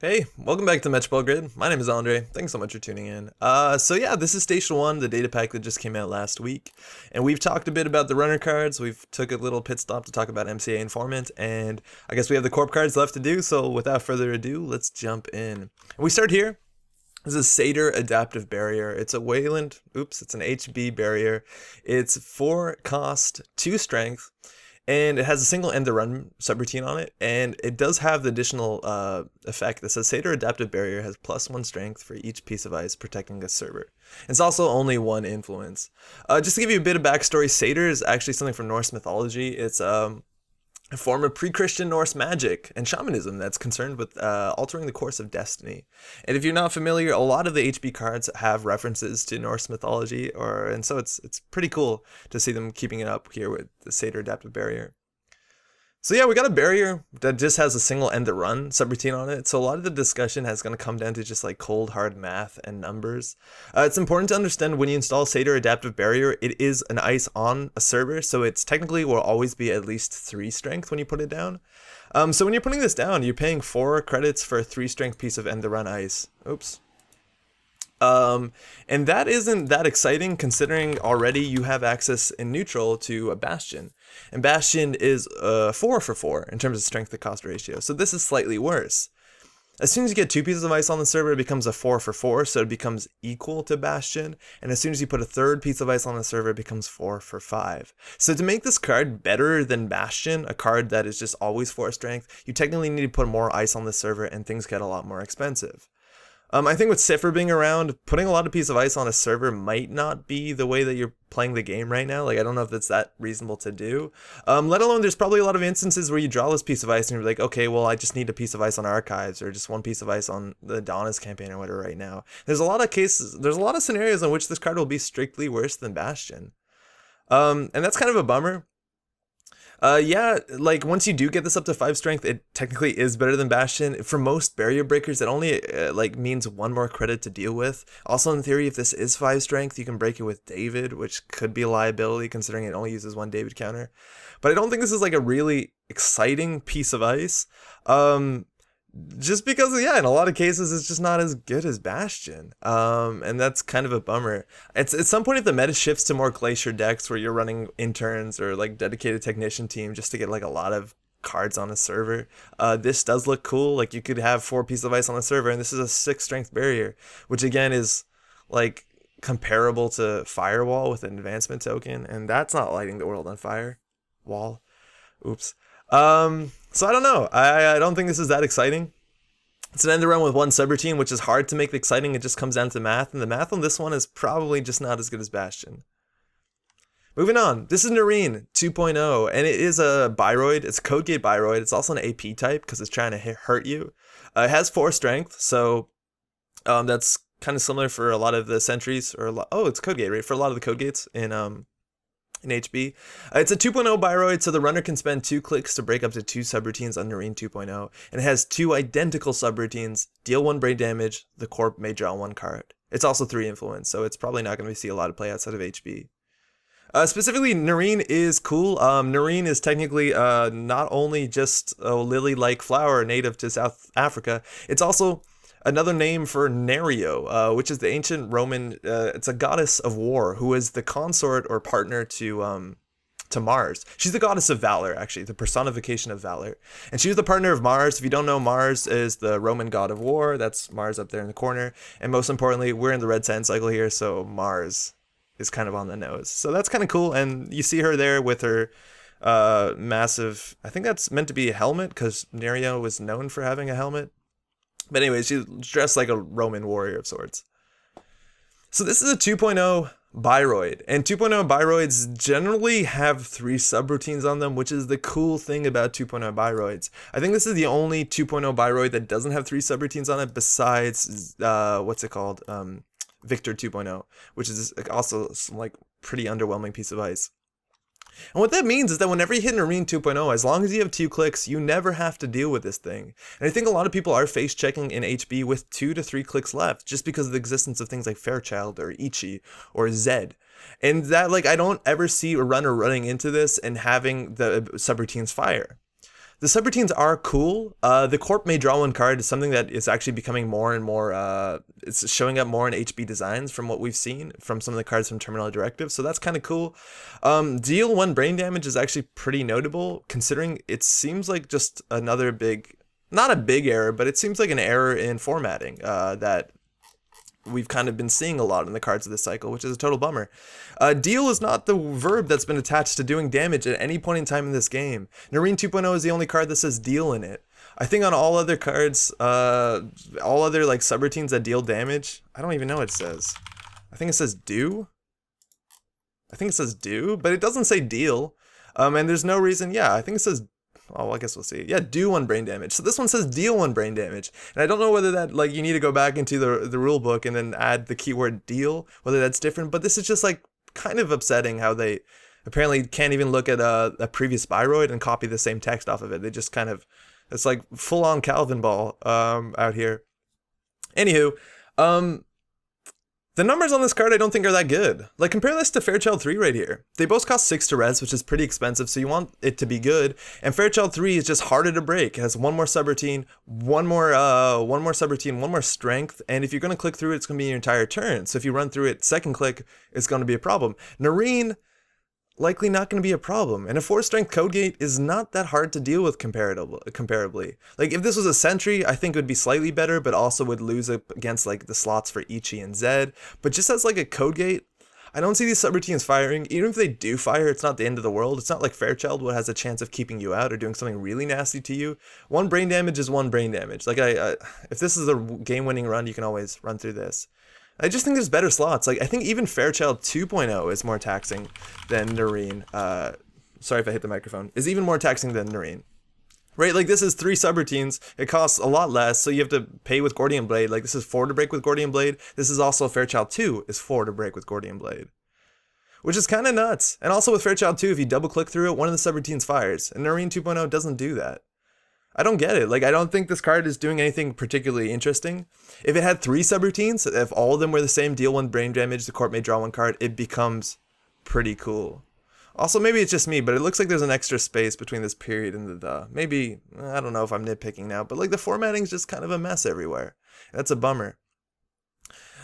Hey, welcome back to Metroball Grid. My name is Andre. Thanks so much for tuning in. So yeah, this is Station 1, the data pack that just came out last week. And we've talked a bit about the runner cards. We've took a little pit stop to talk about MCA Informant. And I guess we have the corp cards left to do. So without further ado, let's jump in. And we start here. This is Seidr Adaptive Barrier. It's a Wayland, it's an HB barrier. It's 4 cost, 2 strength. And it has a single end to run subroutine on it, and it does have the additional effect that says Seidr Adaptive Barrier has +1 strength for each piece of ice protecting the server. It's also only 1 influence. Just to give you a bit of backstory, Seidr is actually something from Norse mythology. It's a form of pre-Christian Norse magic and shamanism that's concerned with altering the course of destiny. And if you're not familiar, a lot of the HB cards have references to Norse mythology, and so it's pretty cool to see them keeping it up here with the Seidr Adaptive Barrier. So yeah, we got a barrier that just has a single end to run subroutine on it. So a lot of the discussion is going to come down to just like cold hard math and numbers. It's important to understand when you install Seidr Adaptive Barrier, it is an ice on a server, so it's technically will always be at least 3 strength when you put it down. So when you're putting this down, you're paying 4 credits for a 3 strength piece of end to run ice. And that isn't that exciting considering already you have access in neutral to a Bastion. And Bastion is 4 for 4 in terms of strength to cost ratio. So this is slightly worse. As soon as you get 2 pieces of ice on the server, it becomes a 4 for 4, so it becomes equal to Bastion. And as soon as you put a 3rd piece of ice on the server, it becomes 4 for 5. So to make this card better than Bastion, a card that is just always 4 strength, you technically need to put more ice on the server and things get a lot more expensive. I think with Sifr being around, putting a lot of pieces of ice on a server might not be the way that you're playing the game right now. Like, I don't know if that's that reasonable to do. Let alone there's probably a lot of instances where you draw this piece of ice and you're like, okay, well, I just need a piece of ice on Archives or just 1 piece of ice on the Adonis campaign or whatever right now. There's a lot of cases, there's a lot of scenarios in which this card will be strictly worse than Bastion. And that's kind of a bummer. Yeah, like once you do get this up to 5 strength, it technically is better than Bastion. For most barrier breakers, it only like means 1 more credit to deal with. Also, in theory, if this is 5 strength, you can break it with David, which could be a liability considering it only uses 1 David counter. But I don't think this is like a really exciting piece of ice. Just because, yeah, in a lot of cases, it's just not as good as Bastion. And that's kind of a bummer. It's at some point if the meta shifts to more Glacier decks where you're running interns or like dedicated technician team just to get like a lot of cards on a server. This does look cool. Like you could have 4 pieces of ice on a server and this is a 6 strength barrier, which again is like comparable to Firewall with an advancement token. And that's not lighting the world on fire. Wall. Oops. So I don't know. I don't think this is that exciting. It's an end to run with 1 subroutine, which is hard to make exciting. It just comes down to math, and the math on this one is probably just not as good as Bastion. Moving on, this is Nerine 2.0, and it is a Biroid. It's a Code Gate Biroid. It's also an AP type because it's trying to hurt you. It has 4 strength, so that's kind of similar for a lot of the sentries. It's Code Gate, right? For a lot of the Code Gates in HB. It's a 2.0 Biroid, so the runner can spend 2 clicks to break up to 2 subroutines on Nerine 2.0, and it has 2 identical subroutines, deal 1 brain damage, the corp may draw 1 card. It's also 3 influence, so it's probably not going to see a lot of play outside of HB. Specifically, Nerine is cool. Nerine is technically not only just a lily-like flower native to South Africa, it's also another name for Nerio, which is the ancient Roman, it's a goddess of war who is the consort or partner to Mars. She's the goddess of valor, actually, the personification of valor. And she was the partner of Mars. If you don't know, Mars is the Roman god of war. That's Mars up there in the corner. And most importantly, we're in the red sand cycle here, so Mars is kind of on the nose. So that's kind of cool. And you see her there with her massive, I think that's meant to be a helmet because Nerio was known for having a helmet. But anyway, she's dressed like a Roman warrior of sorts. So this is a 2.0 Biroid. And 2.0 Biroids generally have 3 subroutines on them, which is the cool thing about 2.0 Biroids. I think this is the only 2.0 Biroid that doesn't have 3 subroutines on it besides, what's it called? Victor 2.0, which is also some like pretty underwhelming piece of ice. And what that means is that whenever you hit Nerine 2.0, as long as you have 2 clicks, you never have to deal with this thing. And I think a lot of people are face checking in HB with 2 to 3 clicks left, just because of the existence of things like Fairchild or Ichi or Zed. And that, like, I don't ever see a runner running into this and having the subroutines fire. The subroutines are cool. The corp may draw one card is something that is actually becoming more and more, it's showing up more in HB designs from what we've seen from some of the cards from Terminal Directive, so that's kind of cool. Deal 1 brain damage is actually pretty notable, considering it seems like just another big, not a big error, but it seems like an error in formatting that we've kind of been seeing a lot in the cards of this cycle, which is a total bummer. Deal is not the verb that's been attached to doing damage at any point in time in this game. Nerine 2.0 is the only card that says deal in it. I think on all other cards, all other like subroutines that deal damage, I don't even know what it says. I think it says do. I think it says do, but it doesn't say deal. And there's no reason, yeah, I think it says, oh, well, I guess we'll see. Yeah, do 1 brain damage. So this one says deal 1 brain damage. And I don't know whether that, like, you need to go back into the rule book and then add the keyword deal, whether that's different. But this is just, like, kind of upsetting how they apparently can't even look at a previous Biroid and copy the same text off of it. They just kind of, it's like full-on Calvin ball out here. Anywho, the numbers on this card I don't think are that good. Like, compare this to Fairchild 3 right here. They both cost 6 to res, which is pretty expensive, so you want it to be good. And Fairchild 3 is just harder to break. It has 1 more subroutine, 1 more subroutine, 1 more strength, and if you're going to click through it, it's going to be your entire turn. So if you run through it second click, it's going to be a problem. Nerine, likely not going to be a problem. And a 4 strength code gate is not that hard to deal with comparably. Like, if this was a sentry, I think it would be slightly better, but also would lose against like the slots for Ichi and Zed. But just as like a code gate, I don't see these subroutines firing. Even if they do fire, it's not the end of the world. It's not like Fairchild, what has a chance of keeping you out or doing something really nasty to you. 1 brain damage is 1 brain damage. Like, if this is a game-winning run, you can always run through this. I just think there's better slots. Like, I think even Fairchild 2.0 is more taxing than Nerine. Sorry if I hit the microphone. Is even more taxing than Nerine. Right, like this is 3 subroutines. It costs a lot less, so you have to pay with Gordian Blade. Like, this is 4 to break with Gordian Blade. This is also Fairchild 2 is 4 to break with Gordian Blade. Which is kind of nuts. And also with Fairchild 2, if you double click through it, one of the subroutines fires. And Nerine 2.0 doesn't do that. I don't get it. Like, I don't think this card is doing anything particularly interesting. If it had 3 subroutines, if all of them were the same, deal 1 brain damage, the corp may draw 1 card, it becomes pretty cool. Also, maybe it's just me, but it looks like there's an extra space between this period and the. Maybe, I don't know if I'm nitpicking now, but like the formatting's just kind of a mess everywhere. That's a bummer.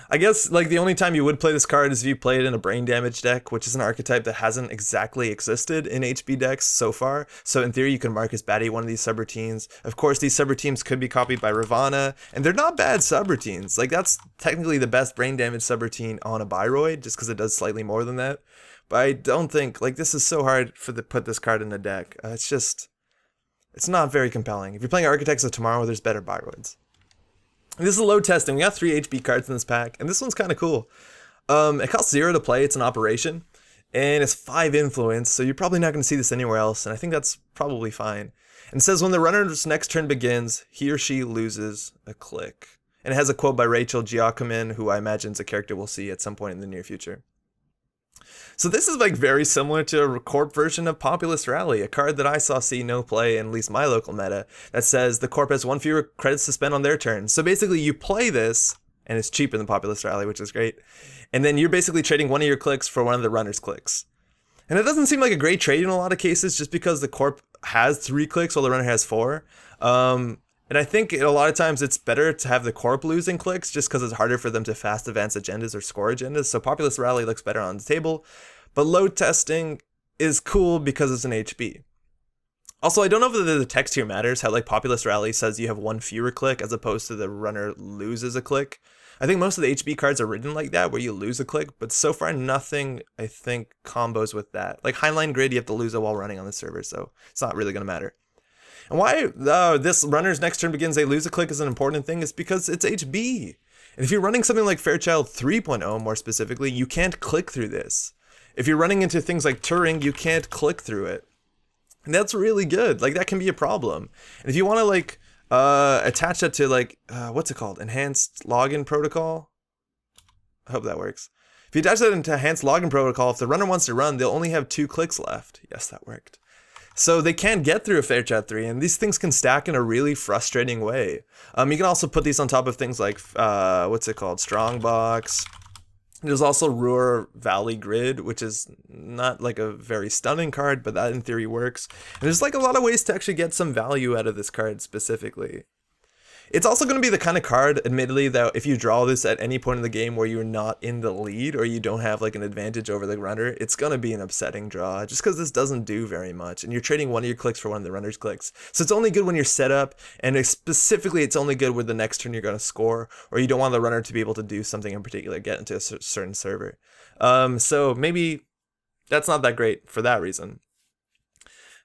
I guess, like, the only time you would play this card is if you play it in a brain damage deck, which is an archetype that hasn't exactly existed in HB decks so far. So in theory, you can mark as baddie one of these subroutines. Of course, these subroutines could be copied by Ravana, and they're not bad subroutines. Like, that's technically the best brain damage subroutine on a Biroid, just because it does slightly more than that. But I don't think, like, this is so hard to put this card in a deck. It's not very compelling. If you're playing Architects of Tomorrow, there's better Biroids. This is load testing. We got 3 HB cards in this pack, and this one's kind of cool. It costs 0 to play. It's an operation, and it's 5 influence, so you're probably not going to see this anywhere else, and I think that's probably fine. And it says when the runner's next turn begins, he or she loses a click. And it has a quote by Rachel Giacomin, who I imagine is a character we'll see at some point in the near future. So this is like very similar to a Corp version of Populist Rally, a card that I saw see no play in at least my local meta, that says the Corp has 1 fewer credits to spend on their turn. So basically you play this, and it's cheaper than Populist Rally, which is great, and then you're basically trading 1 of your clicks for 1 of the runner's clicks. And it doesn't seem like a great trade in a lot of cases, just because the Corp has 3 clicks while the runner has 4. And I think a lot of times it's better to have the Corp losing clicks just because it's harder for them to fast advance agendas or score agendas. So Populist Rally looks better on the table. But load testing is cool because it's an HB. Also, I don't know if the text here matters, how like Populist Rally says you have 1 fewer click as opposed to the runner loses a click. I think most of the HB cards are written like that, where you lose a click, but so far nothing, I think, combos with that. Like Highline Grid, you have to lose it while running on the server, so it's not really going to matter. And why this runner's next turn begins, they lose a click is an important thing is because it's HB. And if you're running something like Fairchild 3.0 more specifically, you can't click through this. If you're running into things like Turing, you can't click through it. And that's really good. Like, that can be a problem. And if you want to, like, attach that to, like, what's it called? Enhanced Login Protocol? I hope that works. If you attach that into Enhanced Login Protocol, if the runner wants to run, they'll only have 2 clicks left. Yes, that worked. So they can't get through a Fairchild 3, and these things can stack in a really frustrating way. You can also put these on top of things like, what's it called? Strongbox. There's also Ruhr Valley Grid, which is not like a very stunning card, but that in theory works. And there's like a lot of ways to actually get some value out of this card specifically. It's also going to be the kind of card, admittedly, that if you draw this at any point in the game where you're not in the lead or you don't have like an advantage over the runner, it's going to be an upsetting draw just because this doesn't do very much and you're trading one of your clicks for one of the runner's clicks. So it's only good when you're set up, and specifically it's only good with the next turn you're going to score, or you don't want the runner to be able to do something in particular, get into a certain server. So maybe that's not that great for that reason.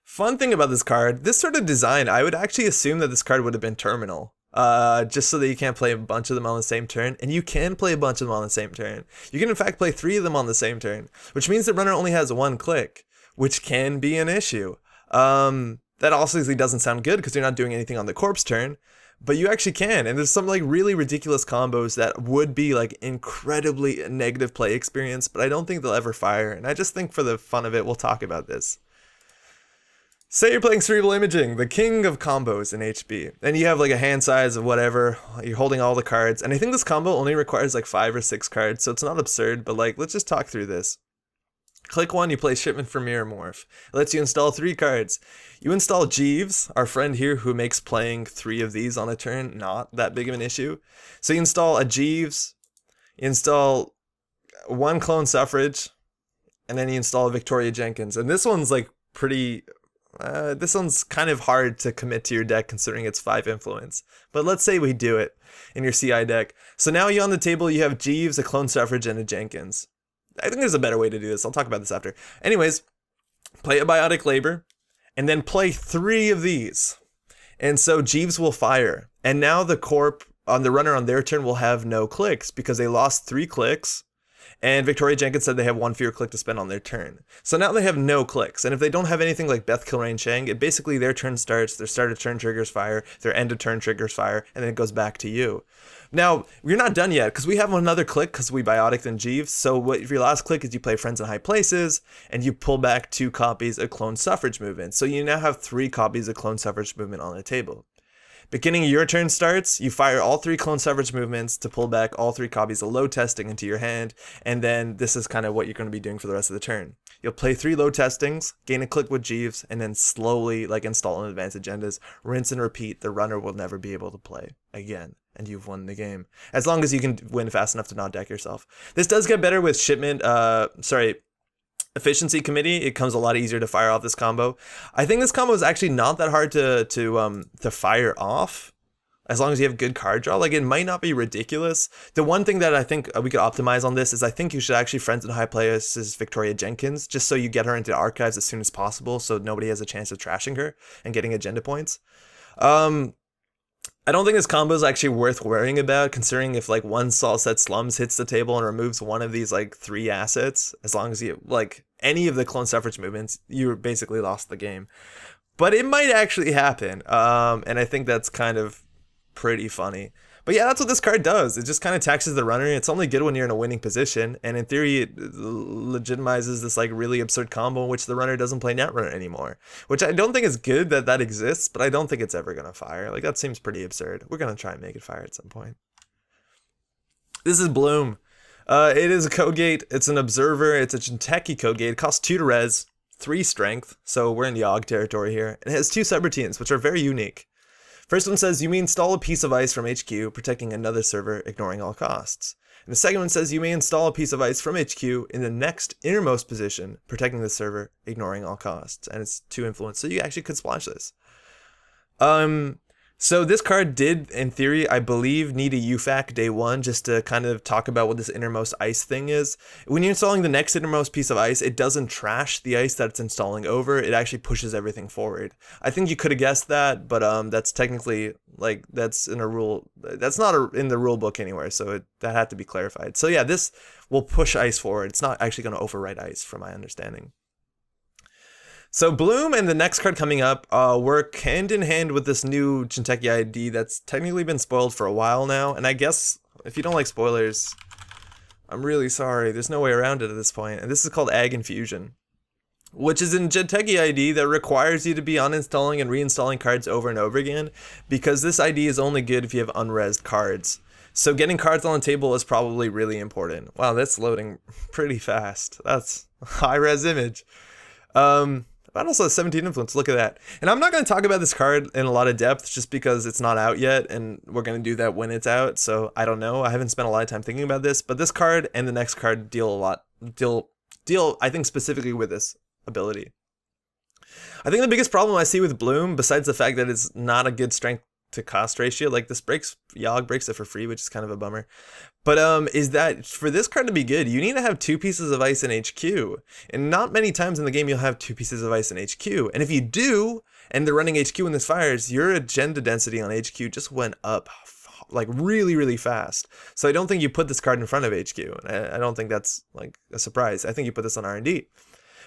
Fun thing about this card, this sort of design, I would actually assume that this card would have been terminal. Just so that you can't play a bunch of them on the same turn, and you can play a bunch of them on the same turn. You can in fact play 3 of them on the same turn, which means the runner only has 1 click, which can be an issue. That obviously doesn't sound good because you're not doing anything on the corpse turn, but you actually can, and there's some like really ridiculous combos that would be like incredibly negative play experience, but I don't think they'll ever fire, and I just think for the fun of it, we'll talk about this. Say you're playing Cerebral Imaging, the king of combos in HB, and you have like a hand size of whatever, you're holding all the cards, and I think this combo only requires like 5 or 6 cards, so it's not absurd, but like, let's just talk through this. Click 1, you play Shipment for Mirror Morph. It lets you install 3 cards. You install Jeeves, our friend here who makes playing 3 of these on a turn not that big of an issue. So you install a Jeeves, you install 1 Clone Suffrage, and then you install a Victoria Jenkins, and this one's like pretty... this one's kind of hard to commit to your deck considering it's 5 influence, but let's say we do it in your CI deck. So now you on the table, you have Jeeves, a Clone Suffrage, and a Jenkins. I think there's a better way to do this. I'll talk about this after. Anyways, play a Biotic Labor, and then play 3 of these. And so Jeeves will fire, and now the corp on the runner on their turn will have no clicks because they lost 3 clicks. And Victoria Jenkins said they have 1 fewer click to spend on their turn. So now they have no clicks. And if they don't have anything like Beth Kilrain Chang, it basically their turn starts, their start of turn triggers fire, their end of turn triggers fire, and then it goes back to you. Now, we're not done yet because we have another click because we Biotic and Jeeves. So what if your last click is you play Friends in High Places and you pull back 2 copies of Clone Suffrage Movement. So you now have 3 copies of Clone Suffrage Movement on the table. Beginning of your turn starts, you fire all 3 Clone Suffrage movements to pull back all 3 copies of Load Testing into your hand, and then this is kind of what you're going to be doing for the rest of the turn. You'll play 3 Load Testings, gain a click with Jeeves, and then slowly like install in advanced agendas, rinse and repeat. The runner will never be able to play again, and you've won the game. As long as you can win fast enough to not deck yourself. This does get better with Shipment, Efficiency Committee. It comes a lot easier to fire off this combo. I think this combo is actually not that hard to fire off as long as you have good card draw. Like, it might not be ridiculous. The one thing that I think we could optimize on this is I think you should actually Friends in High Places Victoria Jenkins, just so you get her into the archives as soon as possible so nobody has a chance of trashing her and getting agenda points. I don't think this combo is actually worth worrying about, considering if like 1 Salt Set Slums hits the table and removes one of these like 3 assets, as long as you like any of the Clone Suffrage movements, you basically lost the game. But it might actually happen, and I think that's kind of pretty funny. But yeah, that's what this card does. It just kind of taxes the runner. It's only good when you're in a winning position, and in theory it legitimizes this like really absurd combo in which the runner doesn't play Netrunner anymore, which I don't think is good that that exists, but I don't think it's ever gonna fire. Like, that seems pretty absurd. We're gonna try and make it fire at some point. This is Bloom. It is a code gate. It's an observer. It's a Jinteki code gate. It costs 2 to res, 3 strength, so we're in Yogg territory here. It has 2 subroutines, which are very unique. First one says you may install a piece of ice from HQ, protecting another server, ignoring all costs. And the second one says you may install a piece of ice from HQ in the next innermost position, protecting the server, ignoring all costs. And it's 2 influence, so you actually could splash this. So this card did, in theory, I believe, need a UFAC day 1 just to kind of talk about what this innermost ice thing is. When you're installing the next innermost piece of ice, it doesn't trash the ice that it's installing over. It actually pushes everything forward. I think you could have guessed that, but that's technically, like, that's in a rule. That's not in the rule book anywhere, so that had to be clarified. So yeah, this will push ice forward. It's not actually going to overwrite ice, from my understanding. So Bloom and the next card coming up work hand in hand with this new Jinteki ID that's technically been spoiled for a while now, and I guess if you don't like spoilers, I'm really sorry, there's no way around it at this point. And this is called Ag Infusion, which is a Jinteki ID that requires you to be uninstalling and reinstalling cards over and over again, because this ID is only good if you have unresed cards. So getting cards on the table is probably really important. Wow, that's loading pretty fast. That's a high-res image. But also 17 influence, look at that. And I'm not going to talk about this card in a lot of depth just because it's not out yet, and we're going to do that when it's out, so I don't know. I haven't spent a lot of time thinking about this, but this card and the next card deal I think specifically with this ability. I think the biggest problem I see with Bloom, besides the fact that it's not a good strength to cost ratio, like this breaks, Yogg breaks it for free, which is kind of a bummer, but is that for this card to be good, you need to have 2 pieces of ice in HQ, and not many times in the game you'll have 2 pieces of ice in HQ, and if you do, and they're running HQ when this fires, your agenda density on HQ just went up like really fast. So I don't think you put this card in front of HQ. I don't think that's like a surprise. I think you put this on R&D.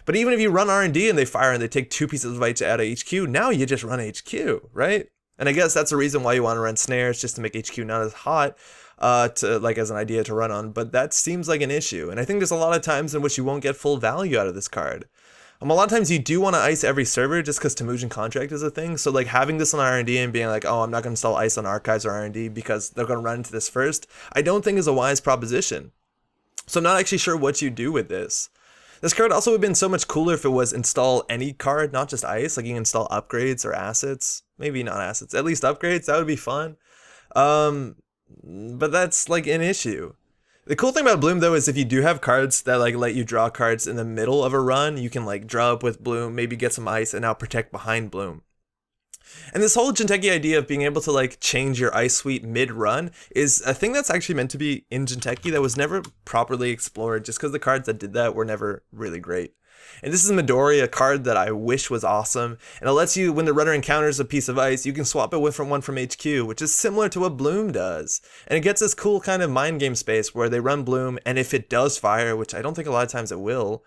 But even if you run R&D and they fire and they take 2 pieces of ice out of HQ, now you just run HQ, right? And I guess that's the reason why you want to run snares, just to make HQ not as hot, to like as an idea to run on. But that seems like an issue, and I think there's a lot of times in which you won't get full value out of this card. A lot of times you do want to ice every server just because Temujin contract is a thing. So like having this on R&D and being like, oh, I'm not going to install ice on archives or R&D because they're going to run into this first, I don't think is a wise proposition. So I'm not actually sure what you do with this. This card also would have been so much cooler if it was install any card, not just ice. Like you can install upgrades or assets. Maybe not assets, at least upgrades. That would be fun. But that's like an issue. The cool thing about Bloom though is if you do have cards that like let you draw cards in the middle of a run, you can like draw up with Bloom, maybe get some ice, and now protect behind Bloom. And this whole Jinteki idea of being able to like change your ice suite mid-run is a thing that's actually meant to be in Jinteki that was never properly explored just because the cards that did that were never really great. And this is Midori, a card that I wish was awesome, and it lets you, when the runner encounters a piece of ice, you can swap it with one from HQ, which is similar to what Bloom does. And it gets this cool kind of mind game space where they run Bloom, and if it does fire, which I don't think a lot of times it will,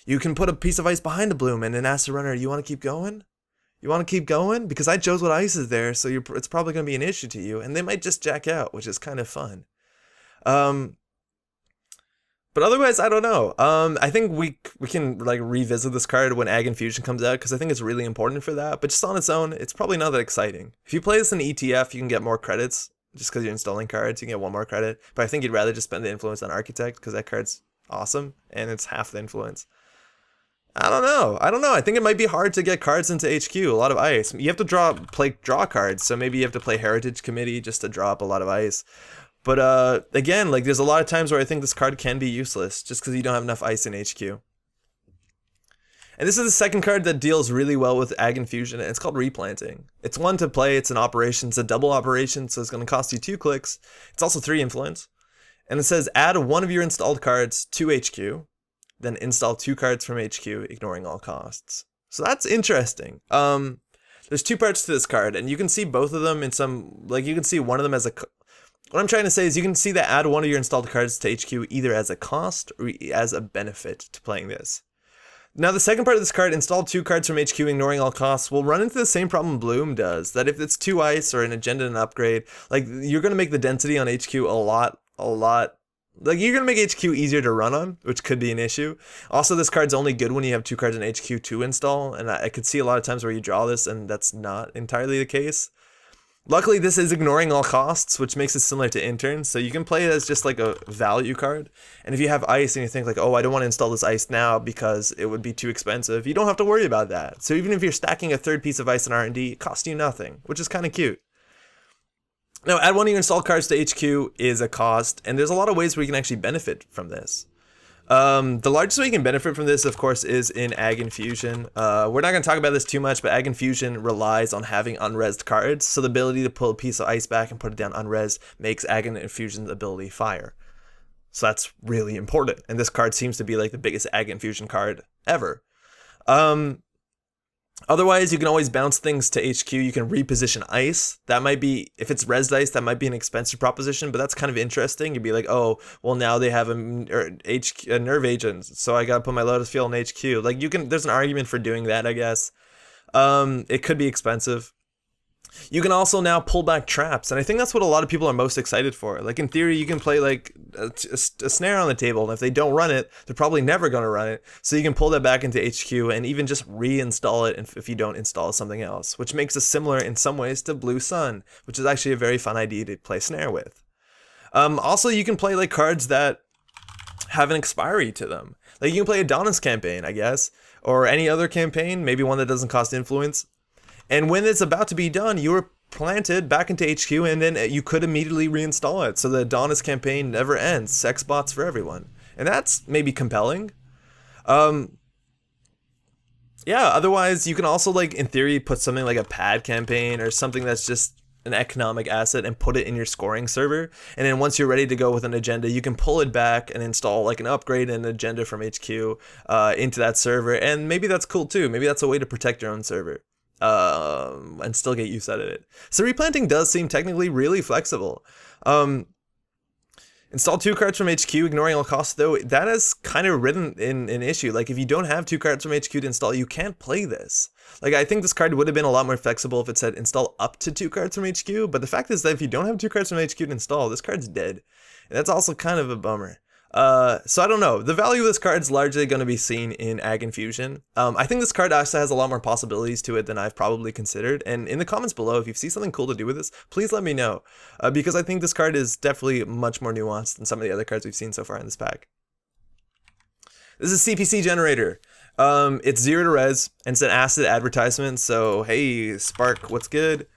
you can put a piece of ice behind the Bloom and then ask the runner, you want to keep going? You want to keep going? Because I chose what ice is there, so it's probably going to be an issue to you, and they might just jack out, which is kind of fun. But otherwise, I don't know. I think we can like revisit this card when Ag Infusion comes out, because I think it's really important for that. But just on its own, it's probably not that exciting. If you play this in ETF, you can get more credits just because you're installing cards. You can get 1 more credit. But I think you'd rather just spend the influence on Architect because that card's awesome and it's half the influence. I don't know. I think it might be hard to get cards into HQ. A lot of ice. You have to draw cards. So maybe you have to play Heritage Committee just to draw up a lot of ice. But again, like there's a lot of times where I think this card can be useless just because you don't have enough ice in HQ. And this is the second card that deals really well with Ag Infusion, and it's called Replanting. It's 1 to play, it's an operation, it's a double operation, so it's going to cost you 2 clicks. It's also 3 influence. And it says add 1 of your installed cards to HQ, then install 2 cards from HQ, ignoring all costs. So that's interesting. There's 2 parts to this card, and you can see both of them in some, like you can see one of them as a, what I'm trying to say is you can see that add 1 of your installed cards to HQ either as a cost or as a benefit to playing this. Now the second part of this card, install 2 cards from HQ, ignoring all costs, will run into the same problem Bloom does, that if it's 2 ice or an agenda and an upgrade, like you're going to make the density on HQ a lot, like you're going to make HQ easier to run on, which could be an issue. Also, this card's only good when you have 2 cards in HQ to install, and I could see a lot of times where you draw this and that's not entirely the case. Luckily, this is ignoring all costs, which makes it similar to Intern, so you can play it as just like a value card. And if you have ice and you think like, oh, I don't want to install this ice now because it would be too expensive, you don't have to worry about that. So even if you're stacking a 3rd piece of ice in R&D, it costs you nothing, which is kind of cute. Now, add 1 of your installed cards to HQ is a cost, and there's a lot of ways where you can actually benefit from this. The largest way you can benefit from this, of course, is in Ag Infusion. We're not going to talk about this too much, but Ag Infusion relies on having unresed cards, so the ability to pull a piece of ice back and put it down unresed makes Ag Infusion's ability fire. So that's really important, and this card seems to be like the biggest Ag Infusion card ever. Otherwise, you can always bounce things to HQ. You can reposition ice. That might be, if it's res ice, that might be an expensive proposition, but that's kind of interesting. You'd be like, oh, well, now they have a nerve agent, so I gotta put my Lotus Field in HQ. Like, you can, there's an argument for doing that, I guess. It could be expensive. You can also now pull back traps, and I think that's what a lot of people are most excited for. Like, in theory, you can play like a snare on the table, and if they don't run it, they're probably never going to run it. So you can pull that back into HQ and even just reinstall it if you don't install something else, which makes it similar in some ways to Blue Sun, which is actually a very fun idea to play snare with. Also, you can play like cards that have an expiry to them. Like, you can play Adonis campaign, I guess, or any other campaign, maybe one that doesn't cost influence. And when it's about to be done, you're planted back into HQ, and then you could immediately reinstall it. So the Adonis campaign never ends. Sex bots for everyone. And that's maybe compelling. Yeah, otherwise you can also, like, in theory, put something like a pad campaign or something that's just an economic asset and put it in your scoring server. And then once you're ready to go with an agenda, you can pull it back and install like an upgrade and an agenda from HQ into that server. And maybe that's cool too. Maybe that's a way to protect your own server. And still get use out of it. So replanting does seem technically really flexible. Install 2 cards from HQ, ignoring all costs, though. That is kind of written in an issue. Like, if you don't have 2 cards from HQ to install, you can't play this. Like, I think this card would have been a lot more flexible if it said install up to 2 cards from HQ, but the fact is that if you don't have 2 cards from HQ to install, this card's dead. And that's also kind of a bummer. So I don't know. The value of this card is largely going to be seen in Ag Infusion. I think this card actually has a lot more possibilities to it than I've probably considered. And in the comments below, if you see something cool to do with this, please let me know. Because I think this card is definitely much more nuanced than some of the other cards we've seen so far in this pack. This is CPC Generator. It's 0 to res, and it's an acid advertisement. So, hey, Spark, what's good?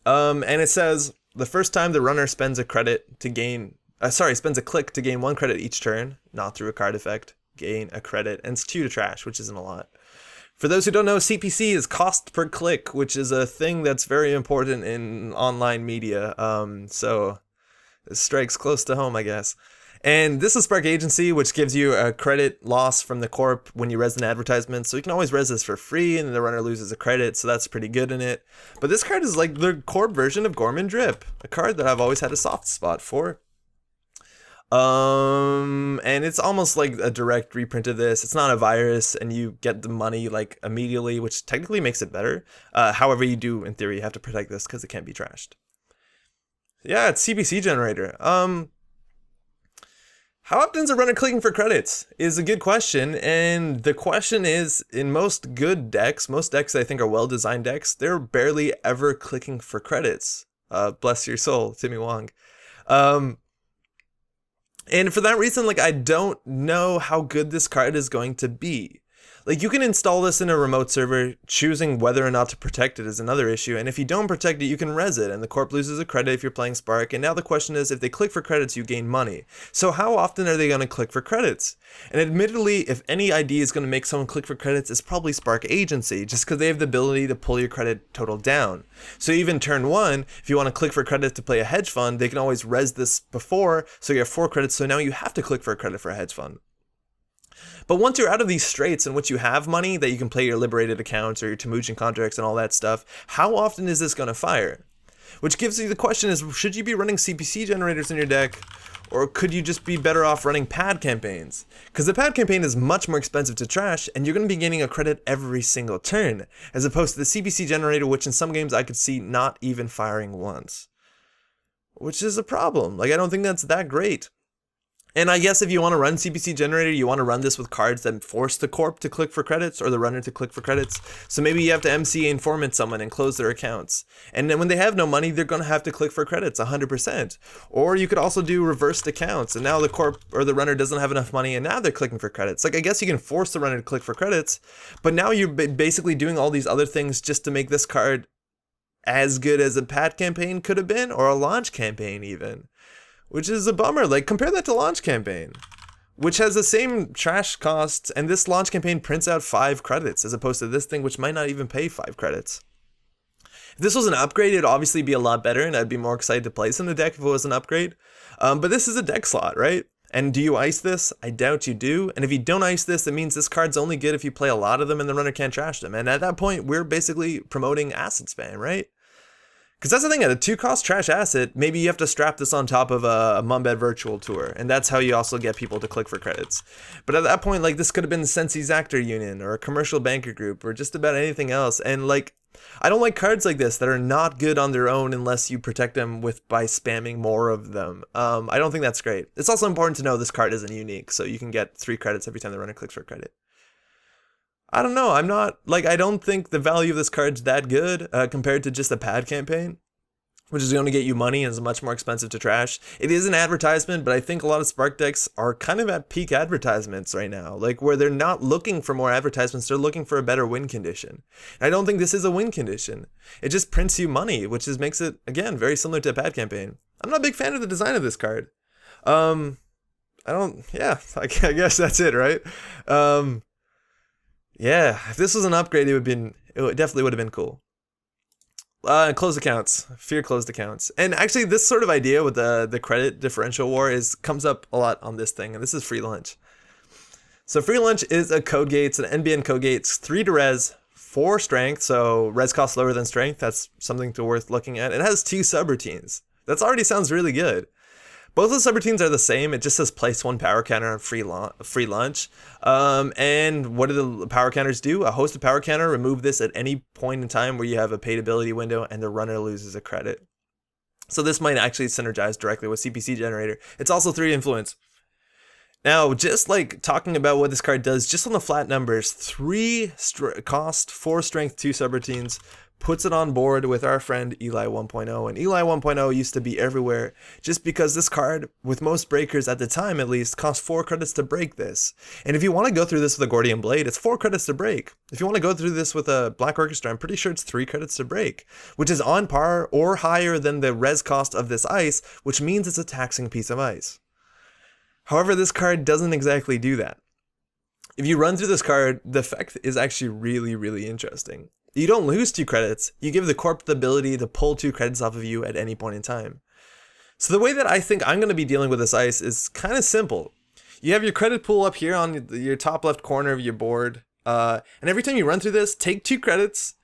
And it says, the first time the runner spends a credit to gain... spends a click to gain 1 credit each turn, not through a card effect, gain a credit, and it's 2 to trash, which isn't a lot. For those who don't know, CPC is cost per click, which is a thing that's very important in online media, so it strikes close to home, I guess. And this is Spark Agency, which gives you a credit loss from the corp when you res an advertisement, so you can always res this for free, and the runner loses a credit, so that's pretty good in it. But this card is like the corp version of Gorman Drip, a card that I've always had a soft spot for. And it's almost like a direct reprint of this. It's not a virus, and you get the money like immediately, which technically makes it better. However, you do, in theory, have to protect this because it can't be trashed. Yeah, it's CPC Generator. How often is a runner clicking for credits is a good question, and the question is, in most good decks, most decks I think are well-designed decks, they're barely ever clicking for credits. Bless your soul, Timmy Wong. And for that reason, like, I don't know how good this card is going to be. Like, you can install this in a remote server, choosing whether or not to protect it is another issue, and if you don't protect it, you can res it, and the corp loses a credit if you're playing Spark, and now the question is, if they click for credits, you gain money. So how often are they going to click for credits? And admittedly, if any ID is going to make someone click for credits, it's probably Spark Agency, just because they have the ability to pull your credit total down. So even turn 1, if you want to click for credits to play a hedge fund, they can always res this before, so you have 4 credits, so now you have to click for a credit for a hedge fund. But once you're out of these straits in which you have money that you can play your liberated accounts or your Temujin contracts and all that stuff, how often is this going to fire? Which gives you the question is, should you be running CPC generators in your deck, or could you just be better off running pad campaigns? Because the pad campaign is much more expensive to trash, and you're going to be gaining a credit every single turn, as opposed to the CPC generator, which in some games I could see not even firing once. Which is a problem. Like, I don't think that's that great. And I guess if you want to run CPC Generator, you want to run this with cards that force the corp to click for credits or the runner to click for credits. So maybe you have to MC informant someone and close their accounts. And then when they have no money, they're going to have to click for credits 100%. Or you could also do reversed accounts, and now the corp or the runner doesn't have enough money and now they're clicking for credits. Like, I guess you can force the runner to click for credits, but now you're basically doing all these other things just to make this card as good as a pad campaign could have been, or a launch campaign even. Which is a bummer. Like, compare that to launch campaign, which has the same trash costs, and this launch campaign prints out 5 credits as opposed to this thing, which might not even pay 5 credits. If this was an upgrade, it'd obviously be a lot better, and I'd be more excited to place in the deck if it was an upgrade. But this is a deck slot, right? And do you ice this? I doubt you do. And if you don't ice this, it means this card's only good if you play a lot of them and the runner can't trash them. And at that point, we're basically promoting acid spam, right? Because that's the thing, at a 2-cost trash asset, maybe you have to strap this on top of a Mumbed Virtual Tour, and that's how you also get people to click for credits. But at that point, like, this could have been the Sensi's Actor Union, or a commercial banker group, or just about anything else, and like, I don't like cards like this that are not good on their own unless you protect them by spamming more of them. I don't think that's great. It's also important to know this card isn't unique, so you can get 3 credits every time the runner clicks for a credit. I don't know, I don't think the value of this card's that good compared to just a pad campaign, which is going to get you money and is much more expensive to trash. It is an advertisement, but I think a lot of Spark decks are kind of at peak advertisements right now, like where they're not looking for more advertisements, they're looking for a better win condition. And I don't think this is a win condition. It just prints you money, which makes it, again, very similar to a pad campaign. I'm not a big fan of the design of this card. I guess that's it, right? Yeah, if this was an upgrade, it definitely would have been cool. Closed accounts. Fear closed accounts. And actually, this sort of idea with the credit differential war comes up a lot on this thing, and this is free lunch. So free lunch is a code gate. It's an NBN code gate. It's 3 to res, 4 strength, so res costs lower than strength. That's something worth looking at. It has 2 subroutines. That already sounds really good. Both of the subroutines are the same. It just says place 1 power counter on free lunch. And what do the power counters do? A hosted power counter, remove this at any point in time where you have a paid ability window and the runner loses a credit. So this might actually synergize directly with CPC Generator. It's also 3 influence. Now, just like talking about what this card does, just on the flat numbers, 3 cost, 4 strength, 2 subroutines, puts it on board with our friend Eli 1.0, and Eli 1.0 used to be everywhere just because this card, with most breakers at the time at least, cost 4 credits to break this. And if you want to go through this with a Gordian Blade, it's 4 credits to break. If you want to go through this with a Black Orchestra, I'm pretty sure it's 3 credits to break, which is on par or higher than the res cost of this ice, which means it's a taxing piece of ice. However, this card doesn't exactly do that. If you run through this card, the effect is actually really, really interesting. You don't lose 2 credits, you give the corp the ability to pull 2 credits off of you at any point in time. So the way that I think I'm going to be dealing with this ice is kind of simple. You have your credit pool up here on your top left corner of your board, and every time you run through this, take 2 credits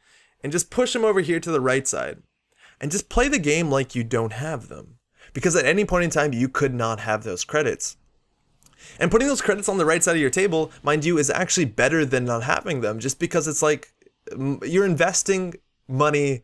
and just push them over here to the right side. And just play the game like you don't have them. Because at any point in time, you could not have those credits. And putting those credits on the right side of your table, mind you, is actually better than not having them, just because it's like you're investing money.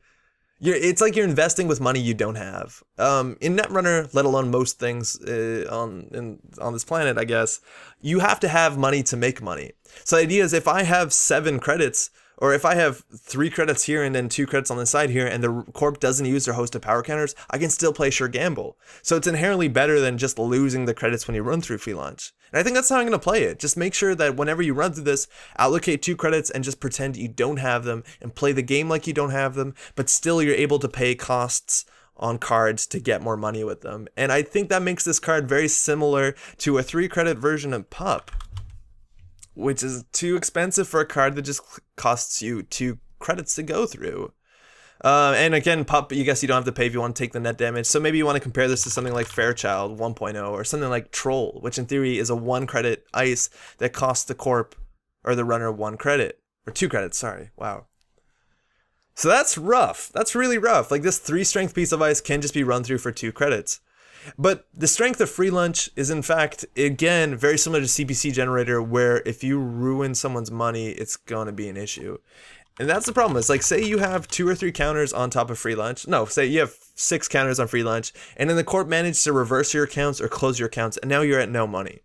It's like you're investing with money you don't have. In Netrunner, let alone most things on this planet, I guess, you have to have money to make money. So the idea is if I have 7 credits, or if I have 3 credits here and then 2 credits on the side here, and the corp doesn't use their host of power counters, I can still play Sure Gamble. So it's inherently better than just losing the credits when you run through free lunch. And I think that's how I'm going to play it. Just make sure that whenever you run through this, allocate 2 credits and just pretend you don't have them and play the game like you don't have them, but still you're able to pay costs on cards to get more money with them. And I think that makes this card very similar to a 3 credit version of Pup, which is too expensive for a card that just costs you 2 credits to go through. And again, Pup, you guess you don't have to pay if you want to take the net damage. So maybe you want to compare this to something like Fairchild 1.0 or something like Troll, which in theory is a 1 credit ice that costs the corp or the runner 1 credit. Or 2 credits, sorry. Wow. So that's rough. That's really rough. Like this 3 strength piece of ice can just be run through for 2 credits. But the strength of free lunch is in fact, again, very similar to CPC Generator, where if you ruin someone's money, it's going to be an issue. And that's the problem. It's like, say you have 2 or 3 counters on top of free lunch. No, say you have 6 counters on free lunch, and then the corp managed to reverse your accounts or close your accounts, and now you're at no money.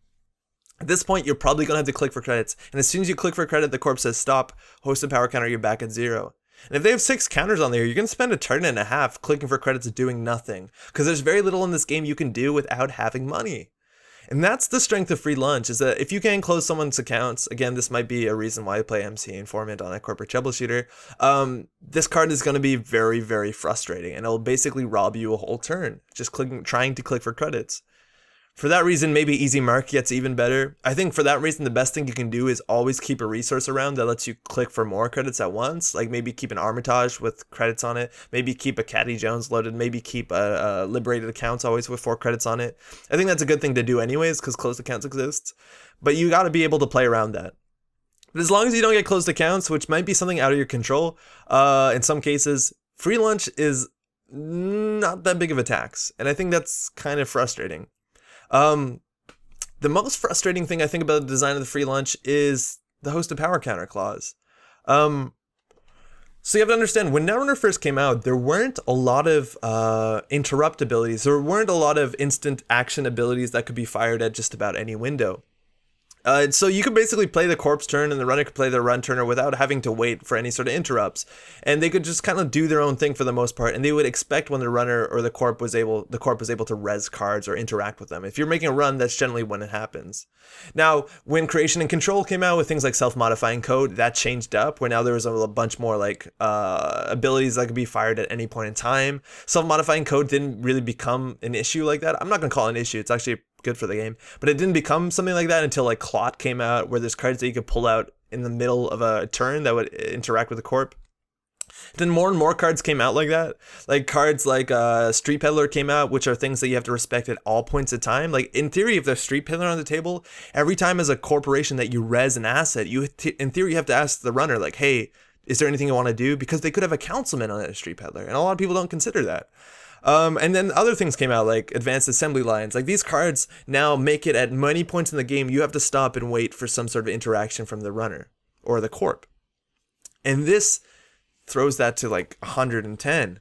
At this point, you're probably going to have to click for credits. And as soon as you click for credit, the corp says, stop, host a power counter, you're back at 0. And if they have 6 counters on there, you're going to spend a turn and a half clicking for credits doing nothing. Because there's very little in this game you can do without having money. And that's the strength of free lunch, is that if you can close someone's accounts, again, this might be a reason why I play MC Informant on a corporate troubleshooter, this card is going to be very, very frustrating. And it'll basically rob you a whole turn, just trying to click for credits. For that reason, maybe Easy Mark gets even better. I think for that reason, the best thing you can do is always keep a resource around that lets you click for more credits at once. Like maybe keep an Armitage with credits on it. Maybe keep a Caddy Jones loaded. Maybe keep a Liberated accounts always with 4 credits on it. I think that's a good thing to do anyways because closed accounts exist. But you got to be able to play around that. But as long as you don't get closed accounts, which might be something out of your control, in some cases, free lunch is not that big of a tax. And I think that's kind of frustrating. The most frustrating thing I think about the design of the free lunch is the host of power counter clause. So you have to understand, when Netrunner first came out, there weren't a lot of interrupt abilities. There weren't a lot of instant action abilities that could be fired at just about any window. So you could basically play the corpse turn and the runner could play the run turner without having to wait for any sort of interrupts. And they could just kind of do their own thing for the most part, and they would expect when the runner or the corp was able to res cards or interact with them. If you're making a run, that's generally when it happens. Now, when creation and control came out with things like self-modifying code, that changed up, where now there was a bunch more like abilities that could be fired at any point in time. Self-modifying code didn't really become an issue like that. I'm not gonna call it an issue, it's actually good for the game, but it didn't become something like that until like Clot came out, where there's cards that you could pull out in the middle of a turn that would interact with the corp. Then more and more cards came out like that, like cards like Street Peddler came out, which are things that you have to respect at all points of time. Like in theory, if there's Street Peddler on the table, every time as a corporation that you res an asset, you in theory you have to ask the runner like, hey, is there anything you want to do? Because they could have a councilman on a Street Peddler, and a lot of people don't consider that. And then other things came out like advanced assembly lines. Like these cards now make it at many points in the game you have to stop and wait for some sort of interaction from the runner or the corp. And this throws that to like 110.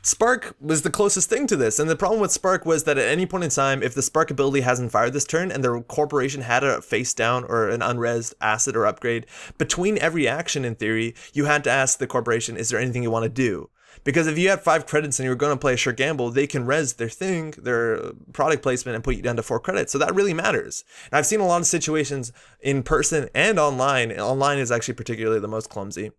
Spark was the closest thing to this, and the problem with Spark was that at any point in time, if the Spark ability hasn't fired this turn and the corporation had a face down or an unresed asset or upgrade, between every action in theory, you had to ask the corporation, is there anything you want to do? Because if you had 5 credits and you were going to play a sure gamble, they can res their thing, their product placement, and put you down to 4 credits. So that really matters. And I've seen a lot of situations in person and online. Online is actually particularly the most clumsy,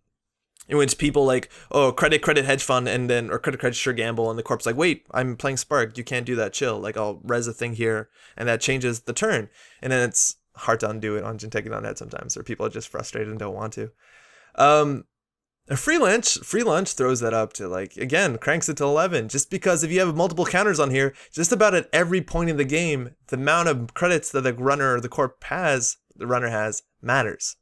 in which people like, oh, credit hedge fund, and then, or credit sure gamble, and the corp's like, wait, I'm playing Spark, you can't do that, chill. Like, I'll res a thing here, and that changes the turn. And then it's hard to undo it on Jinteki.net sometimes, or people are just frustrated and don't want to. A free lunch throws that up to, like, again, cranks it to 11, just because if you have multiple counters on here, just about at every point in the game, the amount of credits that the runner or the corp has, the runner has, matters.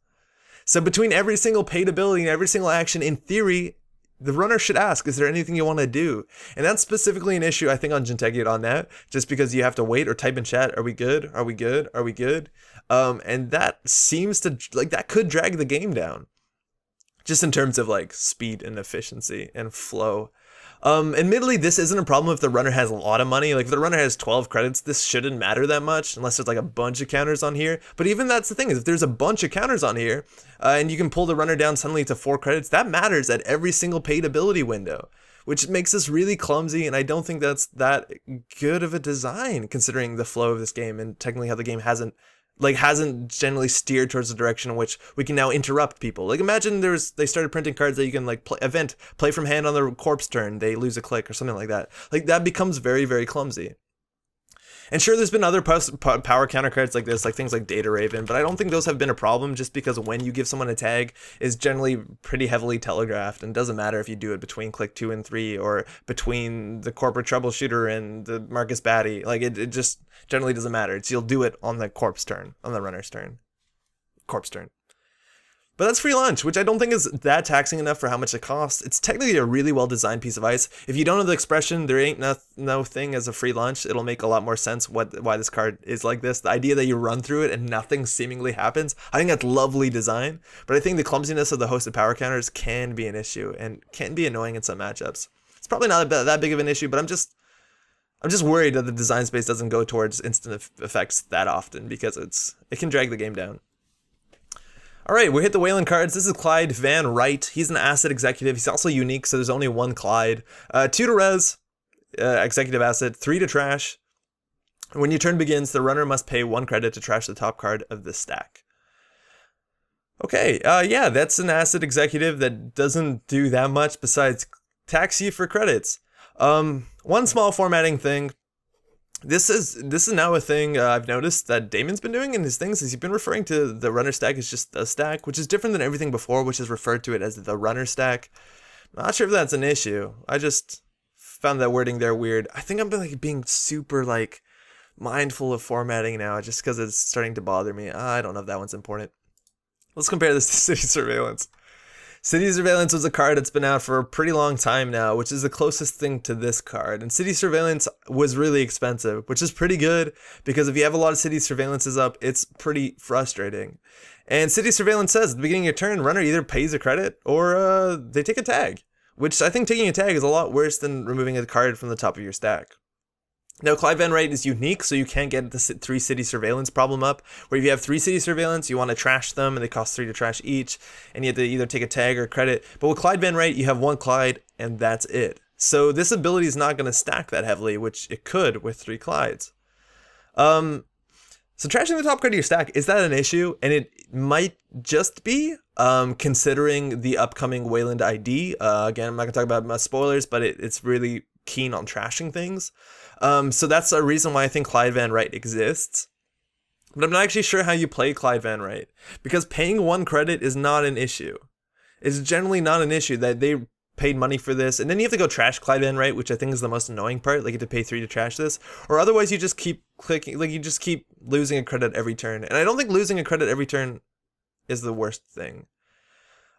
So between every single paid ability and every single action, in theory, the runner should ask, is there anything you want to do? And that's specifically an issue, I think, on Jinteki.net, just because you have to wait or type in chat, are we good? Are we good? Are we good? And that seems to, like, that could drag the game down, just in terms of like speed and efficiency and flow. Admittedly, this isn't a problem if the runner has a lot of money. Like if the runner has 12 credits, this shouldn't matter that much unless there's like a bunch of counters on here. But even that's the thing, is if there's a bunch of counters on here and you can pull the runner down suddenly to 4 credits, that matters at every single paid ability window, which makes this really clumsy. And I don't think that's that good of a design considering the flow of this game and technically how the game hasn't generally steered towards the direction in which we can now interrupt people. Like imagine they started printing cards that you can like play from hand on the corpse turn, they lose a click or something like that. Like that becomes very, very clumsy. And sure, there's been other power counter cards like this, like things like Data Raven, but I don't think those have been a problem just because when you give someone a tag is generally pretty heavily telegraphed, and it doesn't matter if you do it between click 2 and 3 or between the corporate troubleshooter and the Marcus Batty. Like it just generally doesn't matter. It's you'll do it on the corpse turn, on the runner's turn. Corpse turn. But that's free lunch, which I don't think is that taxing enough for how much it costs. It's technically a really well-designed piece of ice. If you don't know the expression, there ain't no thing as a free lunch, it'll make a lot more sense why this card is like this. The idea that you run through it and nothing seemingly happens, I think that's lovely design. But I think the clumsiness of the hosted power counters can be an issue and can be annoying in some matchups. It's probably not that big of an issue, but I'm just worried that the design space doesn't go towards instant effects that often because it can drag the game down. Alright, we hit the Wayland cards. This is Clyde Van Rite. He's an asset executive. He's also unique, so there's only one Clyde. 2 to res, executive asset, 3 to trash. When your turn begins, the runner must pay 1 credit to trash the top card of the stack. Okay, yeah, that's an asset executive that doesn't do that much besides tax you for credits. One small formatting thing. This is now a thing I've noticed that Damon's been doing in his things, is he's been referring to the runner stack as just a stack, which is different than everything before, which is referred to it as the runner stack. Not sure if that's an issue. I just found that wording there weird. I think I'm like being super like mindful of formatting now just because it's starting to bother me. I don't know if that one's important. Let's compare this to City Surveillance. City Surveillance was a card that's been out for a pretty long time now, which is the closest thing to this card. And City Surveillance was really expensive, which is pretty good because if you have a lot of City Surveillances up, it's pretty frustrating. And City Surveillance says at the beginning of your turn, runner either pays a credit or they take a tag, which I think taking a tag is a lot worse than removing a card from the top of your stack. Now, Clyde Van Rite is unique, so you can't get the 3 City Surveillance problem up, where if you have 3 City Surveillance, you want to trash them, and they cost 3 to trash each, and you have to either take a tag or credit. But with Clyde Van Rite, you have 1 Clyde, and that's it. So this ability is not going to stack that heavily, which it could with 3 Clydes. So trashing the top card of your stack, is that an issue? And it might just be, considering the upcoming Wayland ID. Again, I'm not going to talk about my spoilers, but it's really keen on trashing things. So that's a reason why I think Clyde Van Rite exists. But I'm not actually sure how you play Clyde Van Rite, because paying 1 credit is not an issue. It's generally not an issue that they paid money for this, and then you have to go trash Clyde Van Rite, which I think is the most annoying part. Like, you have to pay 3 to trash this, or otherwise you just keep clicking, like you just keep losing a credit every turn. And I don't think losing a credit every turn is the worst thing.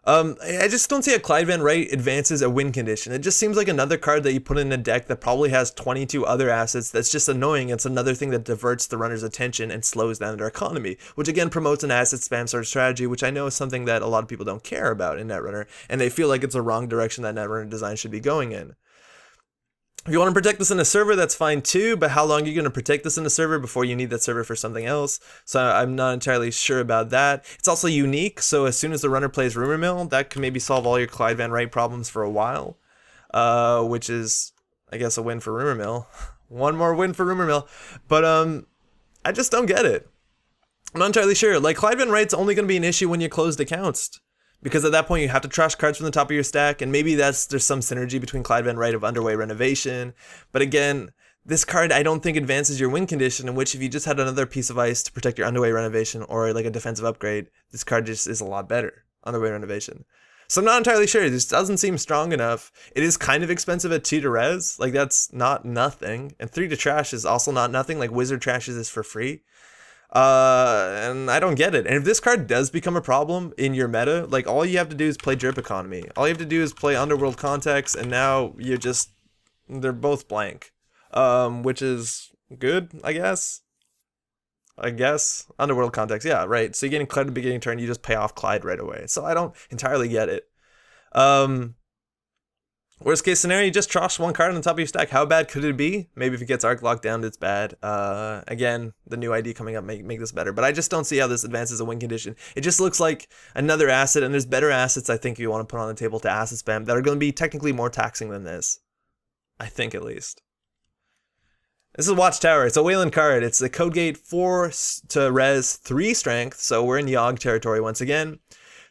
I just don't see how Clyde Van Rite advances a win condition. It just seems like another card that you put in a deck that probably has 22 other assets that's just annoying. It's another thing that diverts the runner's attention and slows down their economy, which again promotes an asset spam sort of strategy, which I know is something that a lot of people don't care about in Netrunner, and they feel like it's a wrong direction that Netrunner design should be going in. If you want to protect this in a server, that's fine too, but how long are you going to protect this in a server before you need that server for something else? So I'm not entirely sure about that. It's also unique, so as soon as the runner plays Rumor Mill, that can maybe solve all your Clyde Van Rite problems for a while, which is, I guess, a win for Rumor Mill. One more win for Rumor Mill, but I just don't get it. I'm not entirely sure. Like, Clyde Van Rite's only going to be an issue when you closed accounts, because at that point you have to trash cards from the top of your stack, and maybe there's some synergy between Clyde Van Rite of Underway Renovation. But again, this card I don't think advances your win condition, in which if you just had another piece of ice to protect your Underway Renovation or like a defensive upgrade, this card just is a lot better. Underway Renovation. So I'm not entirely sure. This doesn't seem strong enough. It is kind of expensive at 2 to res. Like, that's not nothing. And 3 to trash is also not nothing. Like, Wizard trashes is for free. And I don't get it. And if this card does become a problem in your meta, like, all you have to do is play Drip Economy. All you have to do is play Underworld Context, and now you're just, they're both blank. Which is good, I guess. Underworld Context, yeah, right. So you're getting Clyde at the beginning turn, you just pay off Clyde right away. So I don't entirely get it. Worst case scenario, you just trash 1 card on the top of your stack. How bad could it be? Maybe if it gets arc locked down, it's bad. Again, the new ID coming up make this better. But I just don't see how this advances a win condition. It just looks like another asset, and there's better assets, I think, you want to put on the table to asset spam that are going to be technically more taxing than this. I think, at least. This is Watchtower. It's a Wayland card. It's a code gate 4 to res 3 strength, so we're in Yogg territory once again.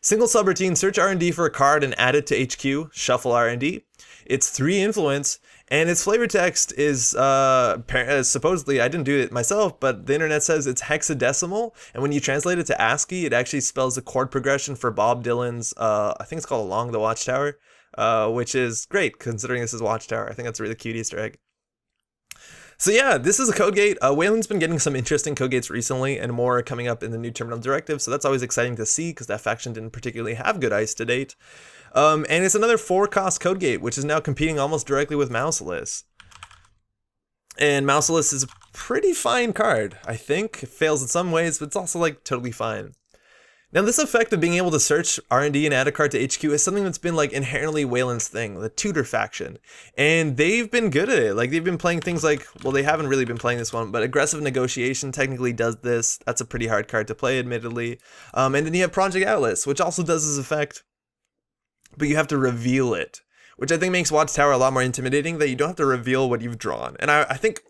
Single subroutine, search R&D for a card and add it to HQ, shuffle R&D. It's 3 influence, and its flavor text is supposedly, I didn't do it myself, but the internet says it's hexadecimal, and when you translate it to ASCII, it actually spells the chord progression for Bob Dylan's, I think it's called Along the Watchtower, which is great considering this is Watchtower. I think that's a really cute Easter egg. So yeah, this is a code gate. Wayland's been getting some interesting code gates recently, and more coming up in the new terminal directive, so that's always exciting to see, because that faction didn't particularly have good ice to date. And it's another 4-cost code gate, which is now competing almost directly with Mouseless. And Mouseless is a pretty fine card, I think. It fails in some ways, but it's also, like, totally fine. Now, this effect of being able to search R&D and add a card to HQ is something that's been, like, inherently Wayland's thing, the Tutor faction. And they've been good at it. Like, they've been playing things like, well, they haven't really been playing this one, but Aggressive Negotiation technically does this. That's a pretty hard card to play, admittedly. And then you have Project Atlas, which also does this effect, but you have to reveal it, which I think makes Watchtower a lot more intimidating, that you don't have to reveal what you've drawn. And I think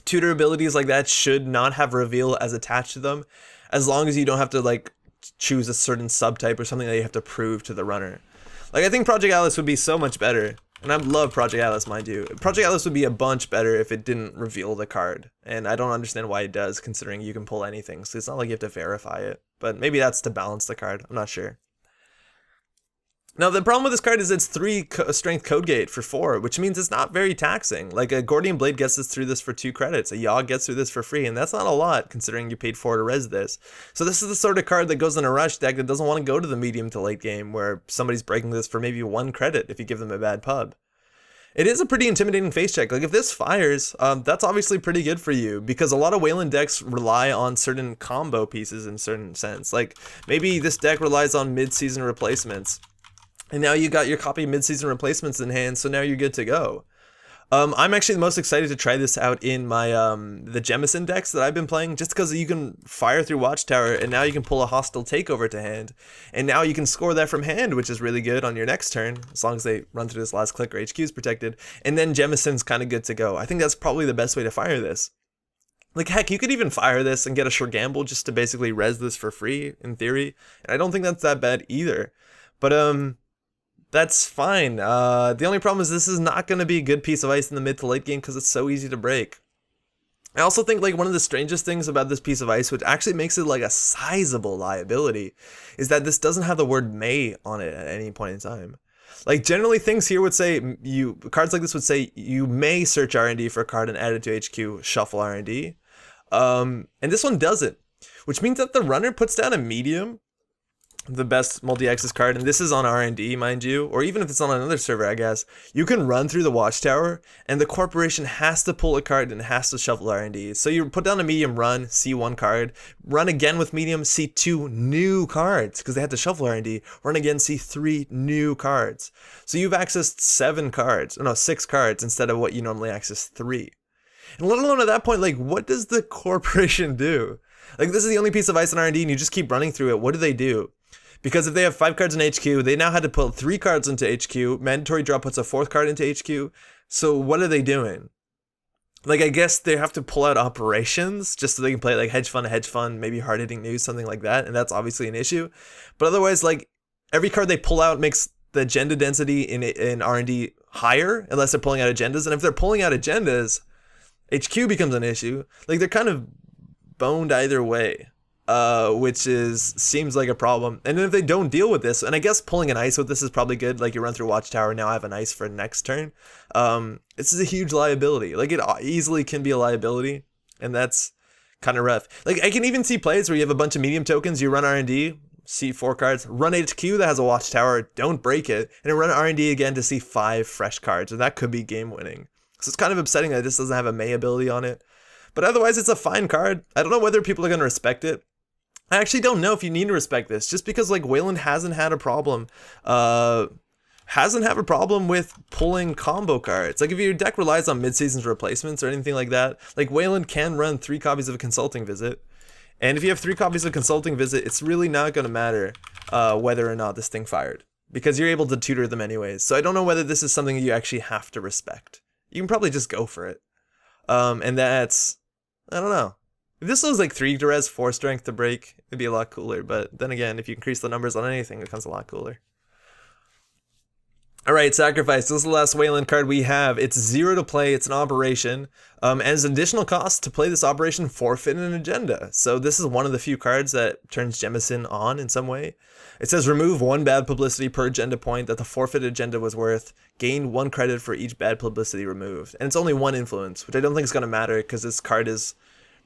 Tutor abilities like that should not have reveal as attached to them, as long as you don't have to, like, choose a certain subtype or something that you have to prove to the runner. Like, I think Project Atlas would be so much better, and I love Project Atlas, mind you. Project Atlas would be a bunch better if it didn't reveal the card, and I don't understand why it does, considering you can pull anything, so it's not like you have to verify it. But maybe that's to balance the card, I'm not sure. Now, the problem with this card is it's 3 strength code gate for 4, which means it's not very taxing. Like, a Gordian Blade gets us through this for 2 credits, a Yogg gets through this for free, and that's not a lot considering you paid 4 to res this. So this is the sort of card that goes in a rush deck that doesn't want to go to the medium to late game where somebody's breaking this for maybe 1 credit if you give them a bad pub. It is a pretty intimidating face check. Like, if this fires, that's obviously pretty good for you, because a lot of Wayland decks rely on certain combo pieces in certain sense. Like, maybe this deck relies on mid-season replacements. And now you got your copy mid-season replacements in hand, so now you're good to go. I'm actually the most excited to try this out in my the Jemison decks that I've been playing, just because you can fire through Watchtower, and now you can pull a hostile takeover to hand, and now you can score that from hand, which is really good on your next turn, as long as they run through this last click or HQ is protected, and then Jemison's kind of good to go. I think that's probably the best way to fire this. Like, heck, you could even fire this and get a Shergamble just to basically res this for free, in theory, and I don't think that's that bad either. But, that's fine. The only problem is this is not going to be a good piece of ice in the mid to late game because it's so easy to break. I also think, like, one of the strangest things about this piece of ice, which actually makes it like a sizable liability, is that this doesn't have the word may on it at any point in time. Like, generally things here would say, cards like this would say you may search R&D for a card and add it to HQ, shuffle R&D. And this one doesn't, which means that the runner puts down a medium, the best multi-access card, and this is on R&D, mind you, or even if it's on another server, I guess, you can run through the Watchtower, and the corporation has to pull a card and has to shuffle R&D. So you put down a medium, run, see 1 card, run again with medium, see 2 new cards, because they had to shuffle R&D, run again, see 3 new cards. So you've accessed 6 cards instead of what you normally access 3. And let alone at that point, like, what does the corporation do? Like, this is the only piece of ice in R&D, and you just keep running through it. What do? Because if they have 5 cards in HQ, they now had to put 3 cards into HQ. Mandatory draw puts a 4th card into HQ. So what are they doing? Like, I guess they have to pull out operations just so they can play like hedge fund, maybe hard-hitting news, something like that. And that's obviously an issue. But otherwise, like, every card they pull out makes the agenda density in R&D higher, unless they're pulling out agendas. And if they're pulling out agendas, HQ becomes an issue. Like, they're kind of boned either way. Which seems like a problem. And then if they don't deal with this, and I guess pulling an ice with this is probably good, like you run through Watchtower, now I have an ice for next turn. This is a huge liability. Like, it easily can be a liability, and that's kind of rough. Like, I can even see plays where you have a bunch of medium tokens, you run R&D, see 4 cards, run HQ that has a Watchtower, don't break it, and then run R&D again to see 5 fresh cards, and that could be game winning. So it's kind of upsetting that this doesn't have a May ability on it. But otherwise, it's a fine card. I don't know whether people are going to respect it. I actually don't know if you need to respect this, just because, like, Wayland hasn't had a problem with pulling combo cards. Like, if your deck relies on mid-season's replacements or anything like that, like, Wayland can run 3 copies of a Consulting Visit. And if you have 3 copies of Consulting Visit, it's really not going to matter whether or not this thing fired, because you're able to tutor them anyways. So I don't know whether this is something you actually have to respect. You can probably just go for it. And that's, I don't know. If this was like 3 to res, 4 strength to break, it'd be a lot cooler. But then again, if you increase the numbers on anything, it becomes a lot cooler. Alright, Sacrifice. This is the last Wayland card we have. It's 0 to play, it's an operation. And as an additional cost to play this operation, forfeit an agenda. So this is one of the few cards that turns Jemison on in some way. It says remove 1 bad publicity per agenda point that the forfeit agenda was worth. Gain 1 credit for each bad publicity removed. And it's only 1 influence, which I don't think is going to matter because this card is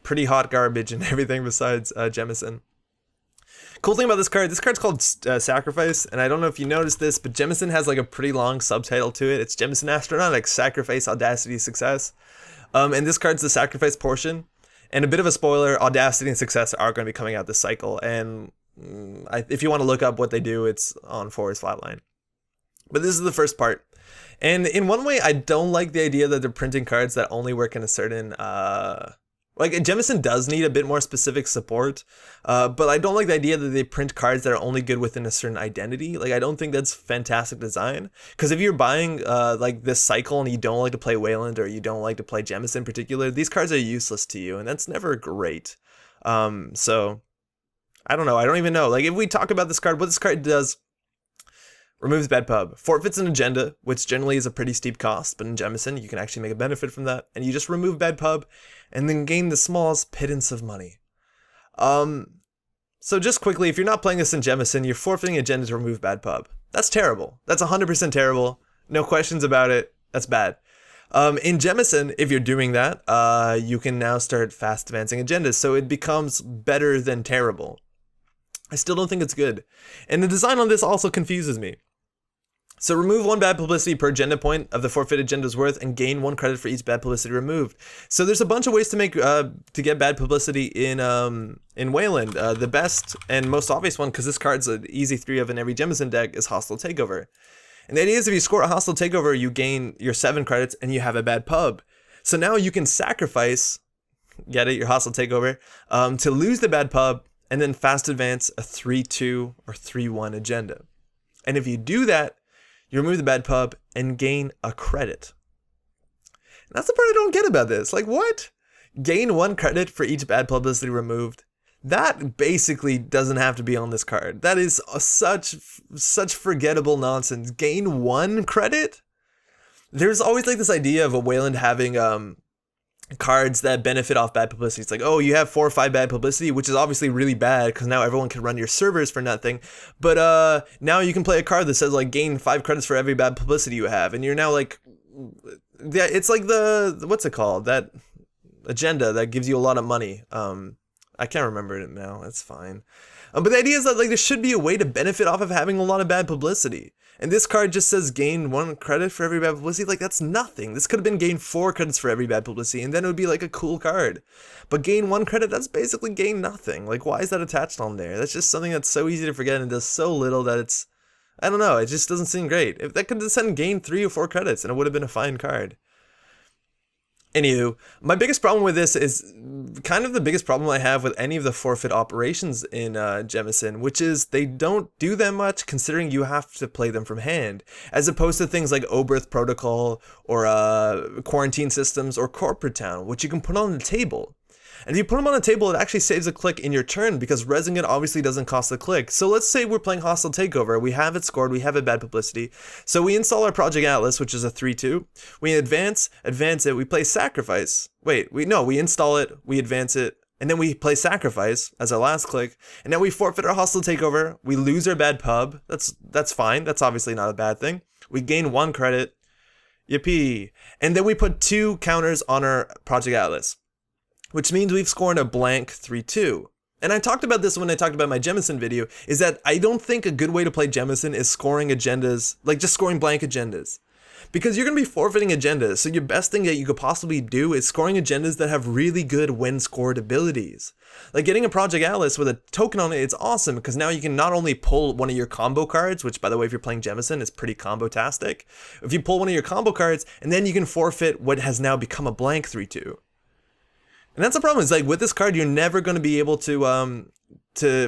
pretty hot garbage and everything besides Jemison. Cool thing about this card's called Sacrifice, and I don't know if you noticed this, but Jemison has like a pretty long subtitle to it. It's Jemison Astronautics, Sacrifice, Audacity, Success. And this card's the Sacrifice portion. And a bit of a spoiler, Audacity and Success are going to be coming out this cycle, and if you want to look up what they do, it's on 4's Flatline. But this is the first part. And in one way, I don't like the idea that they're printing cards that only work in a certain like, Jemison does need a bit more specific support, but I don't like the idea that they print cards that are only good within a certain identity. Like, I don't think that's fantastic design, because if you're buying like this cycle and you don't like to play Wayland or you don't like to play Jemison in particular, these cards are useless to you, and that's never great. So I don't know. I don't even know. Like, if we talk about this card, what this card does: removes bad pub, forfeits an agenda, which generally is a pretty steep cost, but in Jemison you can actually make a benefit from that, and you just remove bad pub and then gain the smallest pittance of money. So just quickly, if you're not playing this in Jemison, you're forfeiting agenda to remove bad pub. That's terrible. That's 100% terrible. No questions about it. That's bad. In Jemison, if you're doing that, you can now start fast advancing agendas, so it becomes better than terrible. I still don't think it's good. And the design on this also confuses me. So remove 1 bad publicity per agenda point of the forfeited agenda's worth and gain 1 credit for each bad publicity removed. So there's a bunch of ways to make to get bad publicity in Wayland. The best and most obvious one, because this card's an easy 3 of in every Jemison deck, is Hostile Takeover. And the idea is if you score a Hostile Takeover, you gain your 7 credits and you have a bad pub. So now you can sacrifice, get it, your Hostile Takeover, to lose the bad pub and then fast advance a 3-2 or 3-1 agenda. And if you do that, you remove the bad pub and gain a credit. And that's the part I don't get about this. Like, what? Gain 1 credit for each bad publicity removed? That basically doesn't have to be on this card. That is such forgettable nonsense. Gain 1 credit? There's always like this idea of a Wayland having cards that benefit off bad publicity. It's like, oh, you have 4 or 5 bad publicity, which is obviously really bad because now everyone can run your servers for nothing. But now you can play a card that says like gain 5 credits for every bad publicity you have, and you're now like, yeah, it's like the, what's it called? That agenda that gives you a lot of money. I can't remember it now. That's fine. But the idea is that like there should be a way to benefit off of having a lot of bad publicity. And this card just says gain 1 credit for every bad publicity. Like, that's nothing. This could have been gain 4 credits for every bad publicity, and then it would be like a cool card. But gain 1 credit, that's basically gain nothing. Like, why is that attached on there? That's just something that's so easy to forget and does so little that it's, I don't know, it just doesn't seem great. If that could have sent gain 3 or 4 credits and it would have been a fine card. Anywho, my biggest problem with this is kind of the biggest problem I have with any of the forfeit operations in Jemison, which is they don't do that much considering you have to play them from hand, as opposed to things like Oberth Protocol or Quarantine Systems or Corporate Town, which you can put on the table. And if you put them on the table, it actually saves a click in your turn because resing it obviously doesn't cost a click. So let's say we're playing Hostile Takeover, we have it scored, we have a bad publicity. So we install our Project Atlas, which is a 3-2. We advance it, we play Sacrifice. Wait, we install it, we advance it, and then we play Sacrifice as our last click. And then we forfeit our Hostile Takeover, we lose our bad pub. That's fine, that's obviously not a bad thing. We gain 1 credit, yippee. And then we put 2 counters on our Project Atlas, which means we've scored a blank 3-2. And I talked about this when I talked about my Jemison video, is that I don't think a good way to play Jemison is scoring agendas, like just scoring blank agendas. Because you're going to be forfeiting agendas, so your best thing that you could possibly do is scoring agendas that have really good when scored abilities. Like getting a Project Atlas with a token on it, it's awesome, because now you can not only pull one of your combo cards, which by the way if you're playing Jemison is pretty combo-tastic. If you pull one of your combo cards, and then you can forfeit what has now become a blank 3-2. And that's the problem, is like with this card, you're never going to be able to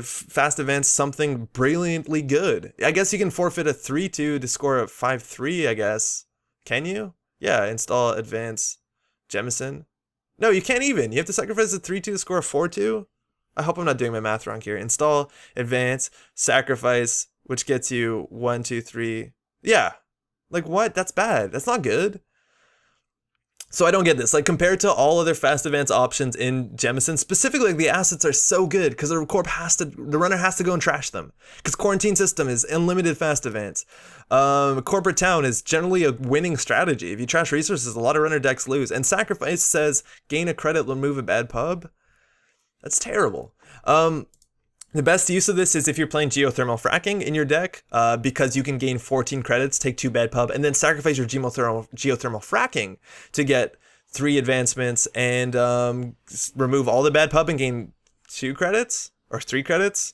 fast advance something brilliantly good. I guess you can forfeit a 3-2 to score a 5-3, I guess. Can you? Yeah, install, advance, Jemison. No, you can't even. You have to sacrifice a 3-2 to score a 4-2. I hope I'm not doing my math wrong here. Install, advance, sacrifice, which gets you 1, 2, 3. Yeah. Like what? That's bad. That's not good. So I don't get this. Like compared to all other fast advance options in Jemison, specifically like, the assets are so good because the runner has to go and trash them. Because Quarantine System is unlimited fast advance. Corporate Town is generally a winning strategy. If you trash resources, a lot of runner decks lose. And Sacrifice says gain a credit, remove a bad pub. That's terrible. The best use of this is if you're playing geothermal fracking in your deck, because you can gain 14 credits, take 2 bad pub, and then sacrifice your geothermal fracking to get 3 advancements and remove all the bad pub and gain 2 credits or 3 credits,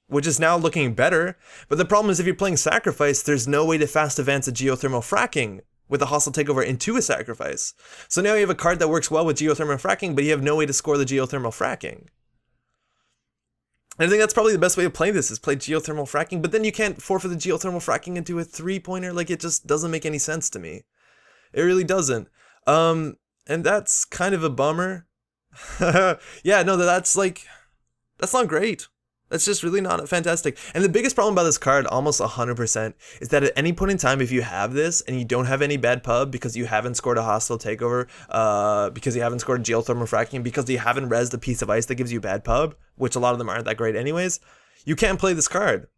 which is now looking better. But the problem is if you're playing Sacrifice, there's no way to fast advance a geothermal fracking with a Hostile Takeover into a Sacrifice. So now you have a card that works well with geothermal fracking, but you have no way to score the geothermal fracking. I think that's probably the best way to play this, is play geothermal fracking, but then you can't forfeit the geothermal fracking into a 3-pointer. Like, it just doesn't make any sense to me. It really doesn't. And that's kind of a bummer. Yeah, no, that's not great. That's just really not fantastic. And the biggest problem about this card, almost 100%, is that at any point in time, if you have this and you don't have any bad pub because you haven't scored a Hostile Takeover, because you haven't scored a geothermal fracking, because you haven't rezzed a piece of ice that gives you bad pub, which a lot of them aren't that great anyways, you can't play this card.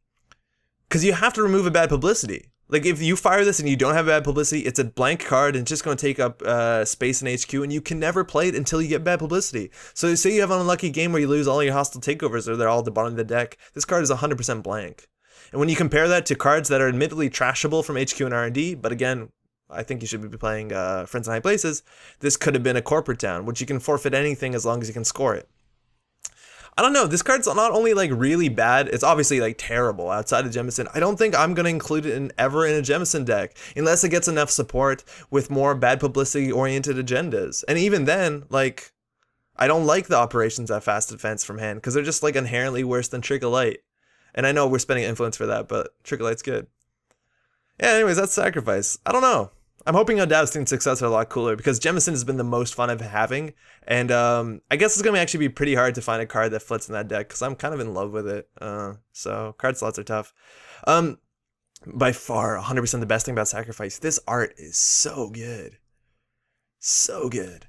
because you have to remove a bad publicity. Like, if you fire this and you don't have bad publicity, it's a blank card and it's just going to take up space in HQ, and you can never play it until you get bad publicity. So say you have an unlucky game where you lose all your hostile takeovers, or they're all at the bottom of the deck, this card is 100% blank. And when you compare that to cards that are admittedly trashable from HQ and R&D, but again, I think you should be playing Friends in High Places, this could have been a corporate down, which you can forfeit anything as long as you can score it. I don't know, this card's not only like really bad, it's obviously like terrible outside of Jemison. I don't think I'm going to include it ever in a Jemison deck, unless it gets enough support with more bad publicity oriented agendas. And even then, like, I don't like the operations at Fast Defense from hand, because they're just like inherently worse than Trick of Light. And I know we're spending influence for that, but Trick of Light's good. Yeah, anyways, that's Sacrifice. I don't know. I'm hoping a Devastating Success are a lot cooler, because Jemison has been the most fun I've been having, and I guess it's going to actually be pretty hard to find a card that fits in that deck, because I'm kind of in love with it, so card slots are tough. By far, 100% the best thing about Sacrifice, this art is so good. So good.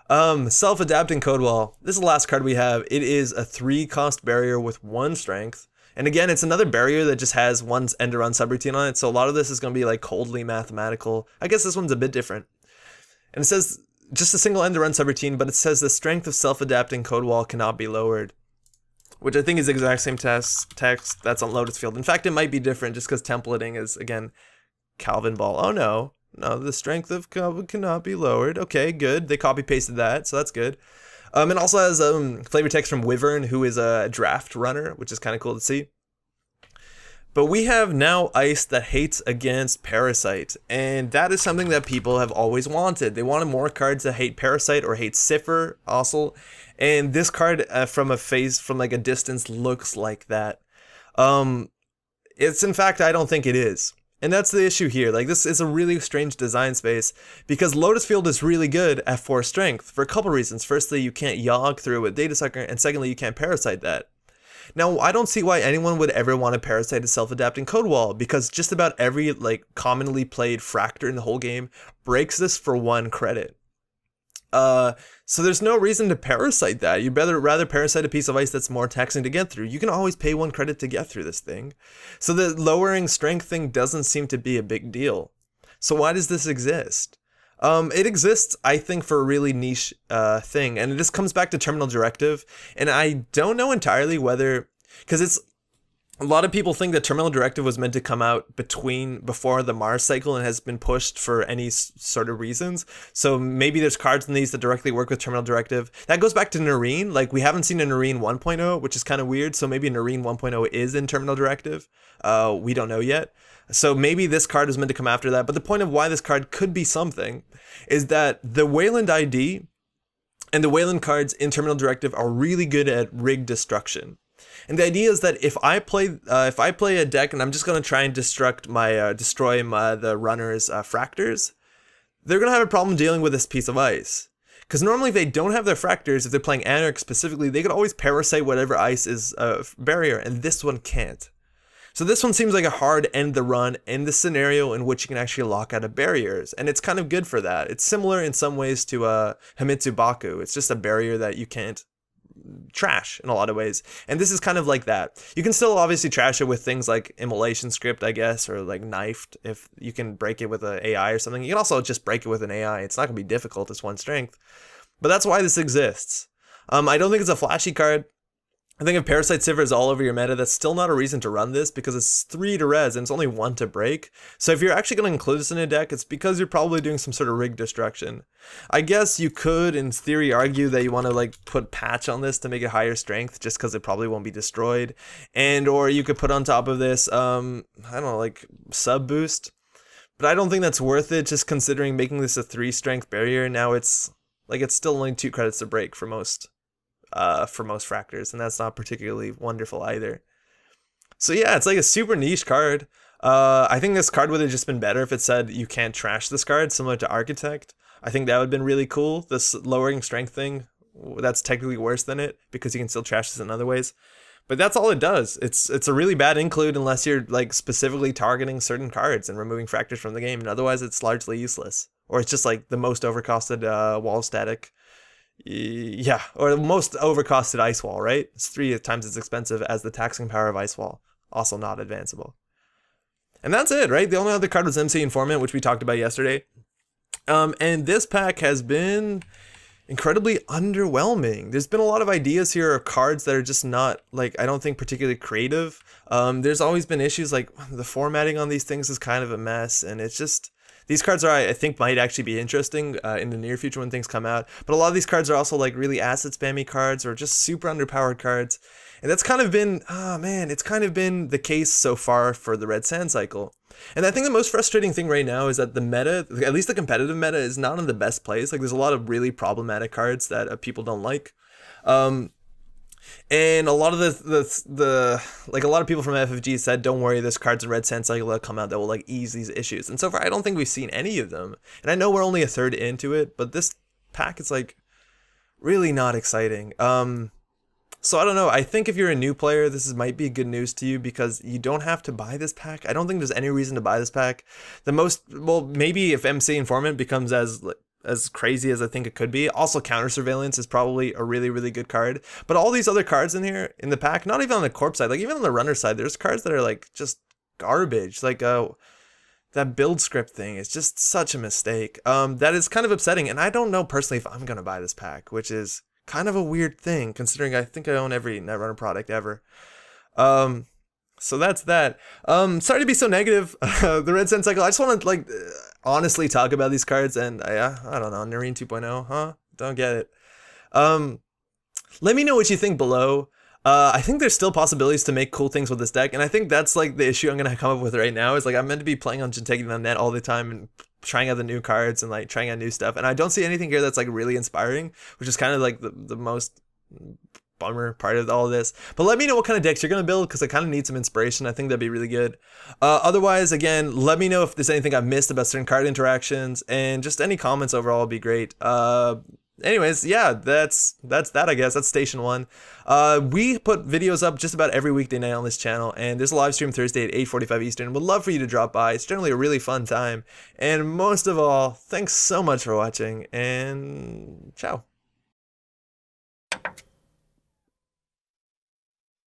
Self-Adapting Code Wall. This is the last card we have. It is a 3-cost barrier with 1 strength. And again, it's another barrier that just has one end-to-run subroutine on it, so a lot of this is going to be like coldly mathematical. I guess this one's a bit different. And it says just a single end-to-run subroutine, but it says the strength of self-adapting code wall cannot be lowered, which I think is the exact same text that's on Lotus Field. In fact, it might be different just because templating is, again, Calvin Ball. Oh no, the strength of Calvin cannot be lowered. Okay, good. They copy-pasted that, so that's good. It also has flavor text from Wyvern, who is a draft runner, which is kind of cool to see. But we have now ice that hates against Parasite, and that is something that people have always wanted. They wanted more cards that hate Parasite or hate Cipher also, and this card from like a distance looks like that. It's in fact, I don't think it is. And that's the issue here. Like, this is a really strange design space, because Lotus Field is really good at 4 strength for a couple reasons. Firstly, you can't Yogg through with Data Sucker, and secondly, you can't Parasite that. Now, I don't see why anyone would ever want to Parasite a self-adapting code wall, because just about every like commonly played Fractor in the whole game breaks this for 1 credit. So there's no reason to Parasite that. You'd rather Parasite a piece of ice that's more taxing to get through. You can always pay 1 credit to get through this thing. So the lowering strength thing doesn't seem to be a big deal. So why does this exist? It exists, I think, for a really niche thing, and this comes back to Terminal Directive, and I don't know entirely whether, because it's, a lot of people think that Terminal Directive was meant to come out before the Mars cycle and has been pushed for any sort of reasons. So maybe there's cards in these that directly work with Terminal Directive. That goes back to Nerine. Like, we haven't seen a Nerine 1.0, which is kind of weird. So maybe Nerine 1.0 is in Terminal Directive. We don't know yet. So maybe this card is meant to come after that. But the point of why this card could be something is that the Wayland ID and the Wayland cards in Terminal Directive are really good at rig destruction. And the idea is that if I play a deck and I'm just going to try and destroy the runner's fractors, they're going to have a problem dealing with this piece of ice. Because normally if they don't have their fractors, if they're playing Anarch specifically, they could always Parasite whatever ice is a barrier, and this one can't. So this one seems like a hard end the run in the scenario in which you can actually lock out of barriers, and it's kind of good for that. It's similar in some ways to Himitsu Baku. It's just a barrier that you can't trash in a lot of ways, and this is kind of like that. You can still obviously trash it with things like Immolation Script, I guess, or like Knifed if you can break it with an AI or something. You can also just break it with an AI. It's not gonna be difficult. It's 1 strength, but that's why this exists. I don't think it's a flashy card. I think if Parasite Cipher is all over your meta, that's still not a reason to run this, because it's 3 to res and it's only 1 to break. So if you're actually going to include this in a deck, it's because you're probably doing some sort of rig destruction. I guess you could, in theory, argue that you want to like put patch on this to make it higher strength, just because it probably won't be destroyed. And or you could put on top of this, I don't know, like sub boost. But I don't think that's worth it, just considering making this a 3 strength barrier. Now it's still only 2 credits to break for most fractors, and that's not particularly wonderful either. So yeah, it's like a super niche card. I think this card would have just been better if it said you can't trash this card, similar to Architect. I think that would have been really cool. This lowering strength thing, that's technically worse than it, because you can still trash this in other ways. But that's all it does. It's a really bad include unless you're like specifically targeting certain cards and removing fractors from the game, and otherwise it's largely useless. Or it's just like the most overcosted wall static. Yeah, or the most overcosted ice wall, right? It's 3 times as expensive as the taxing power of ice wall. Also not advanceable. And that's it, right? The only other card was MC Informant, which we talked about yesterday. And this pack has been incredibly underwhelming. There's been a lot of ideas here of cards that are just not, like, I don't think particularly creative. There's always been issues like the formatting on these things is kind of a mess, and it's just, these cards are, I think, might actually be interesting in the near future when things come out. But a lot of these cards are also like really asset spammy cards or just super underpowered cards. And that's kind of been, oh man, it's kind of been the case so far for the Red Sand cycle. And I think the most frustrating thing right now is that the meta, at least the competitive meta, is not in the best place. Like, there's a lot of really problematic cards that people don't like. And a lot of like a lot of people from FFG said, don't worry, there's cards in Red Sand cycle that come out that will like ease these issues. And so far, I don't think we've seen any of them. And I know we're only a third into it, but this pack is like really not exciting. So I don't know, I think if you're a new player, this might be good news to you because you don't have to buy this pack. I don't think there's any reason to buy this pack. The most, well, maybe if MC Informant becomes as crazy as I think it could be. Also, Counter Surveillance is probably a really, really good card. But all these other cards in here, in the pack, not even on the Corpse side, like even on the Runner side, there's cards that are like just garbage. Like that build script thing is just such a mistake. That is kind of upsetting, and I don't know personally if I'm going to buy this pack, which is kind of a weird thing, considering I think I own every Netrunner product ever. So that's that. Sorry to be so negative. The Red Sand cycle, I just want to like honestly talk about these cards, and I don't know, Nerine 2.0, huh? Don't get it. Let me know what you think below. I think there's still possibilities to make cool things with this deck, and I think that's like the issue I'm gonna come up with right now. Is like I'm meant to be playing on taking the net all the time and trying out the new cards and like trying out new stuff, and I don't see anything here that's like really inspiring, which is kind of like the most bummer part of all of this. But let me know what kind of decks you're gonna build, because I kind of need some inspiration. I think that'd be really good. Otherwise, again, let me know if there's anything I've missed about certain card interactions, and just any comments overall would be great. Anyways, yeah, that's that, I guess. That's Station 1. We put videos up just about every weekday night on this channel, and there's a live stream Thursday at 8:45 Eastern. Would love for you to drop by. It's generally a really fun time. And most of all, thanks so much for watching, and ciao.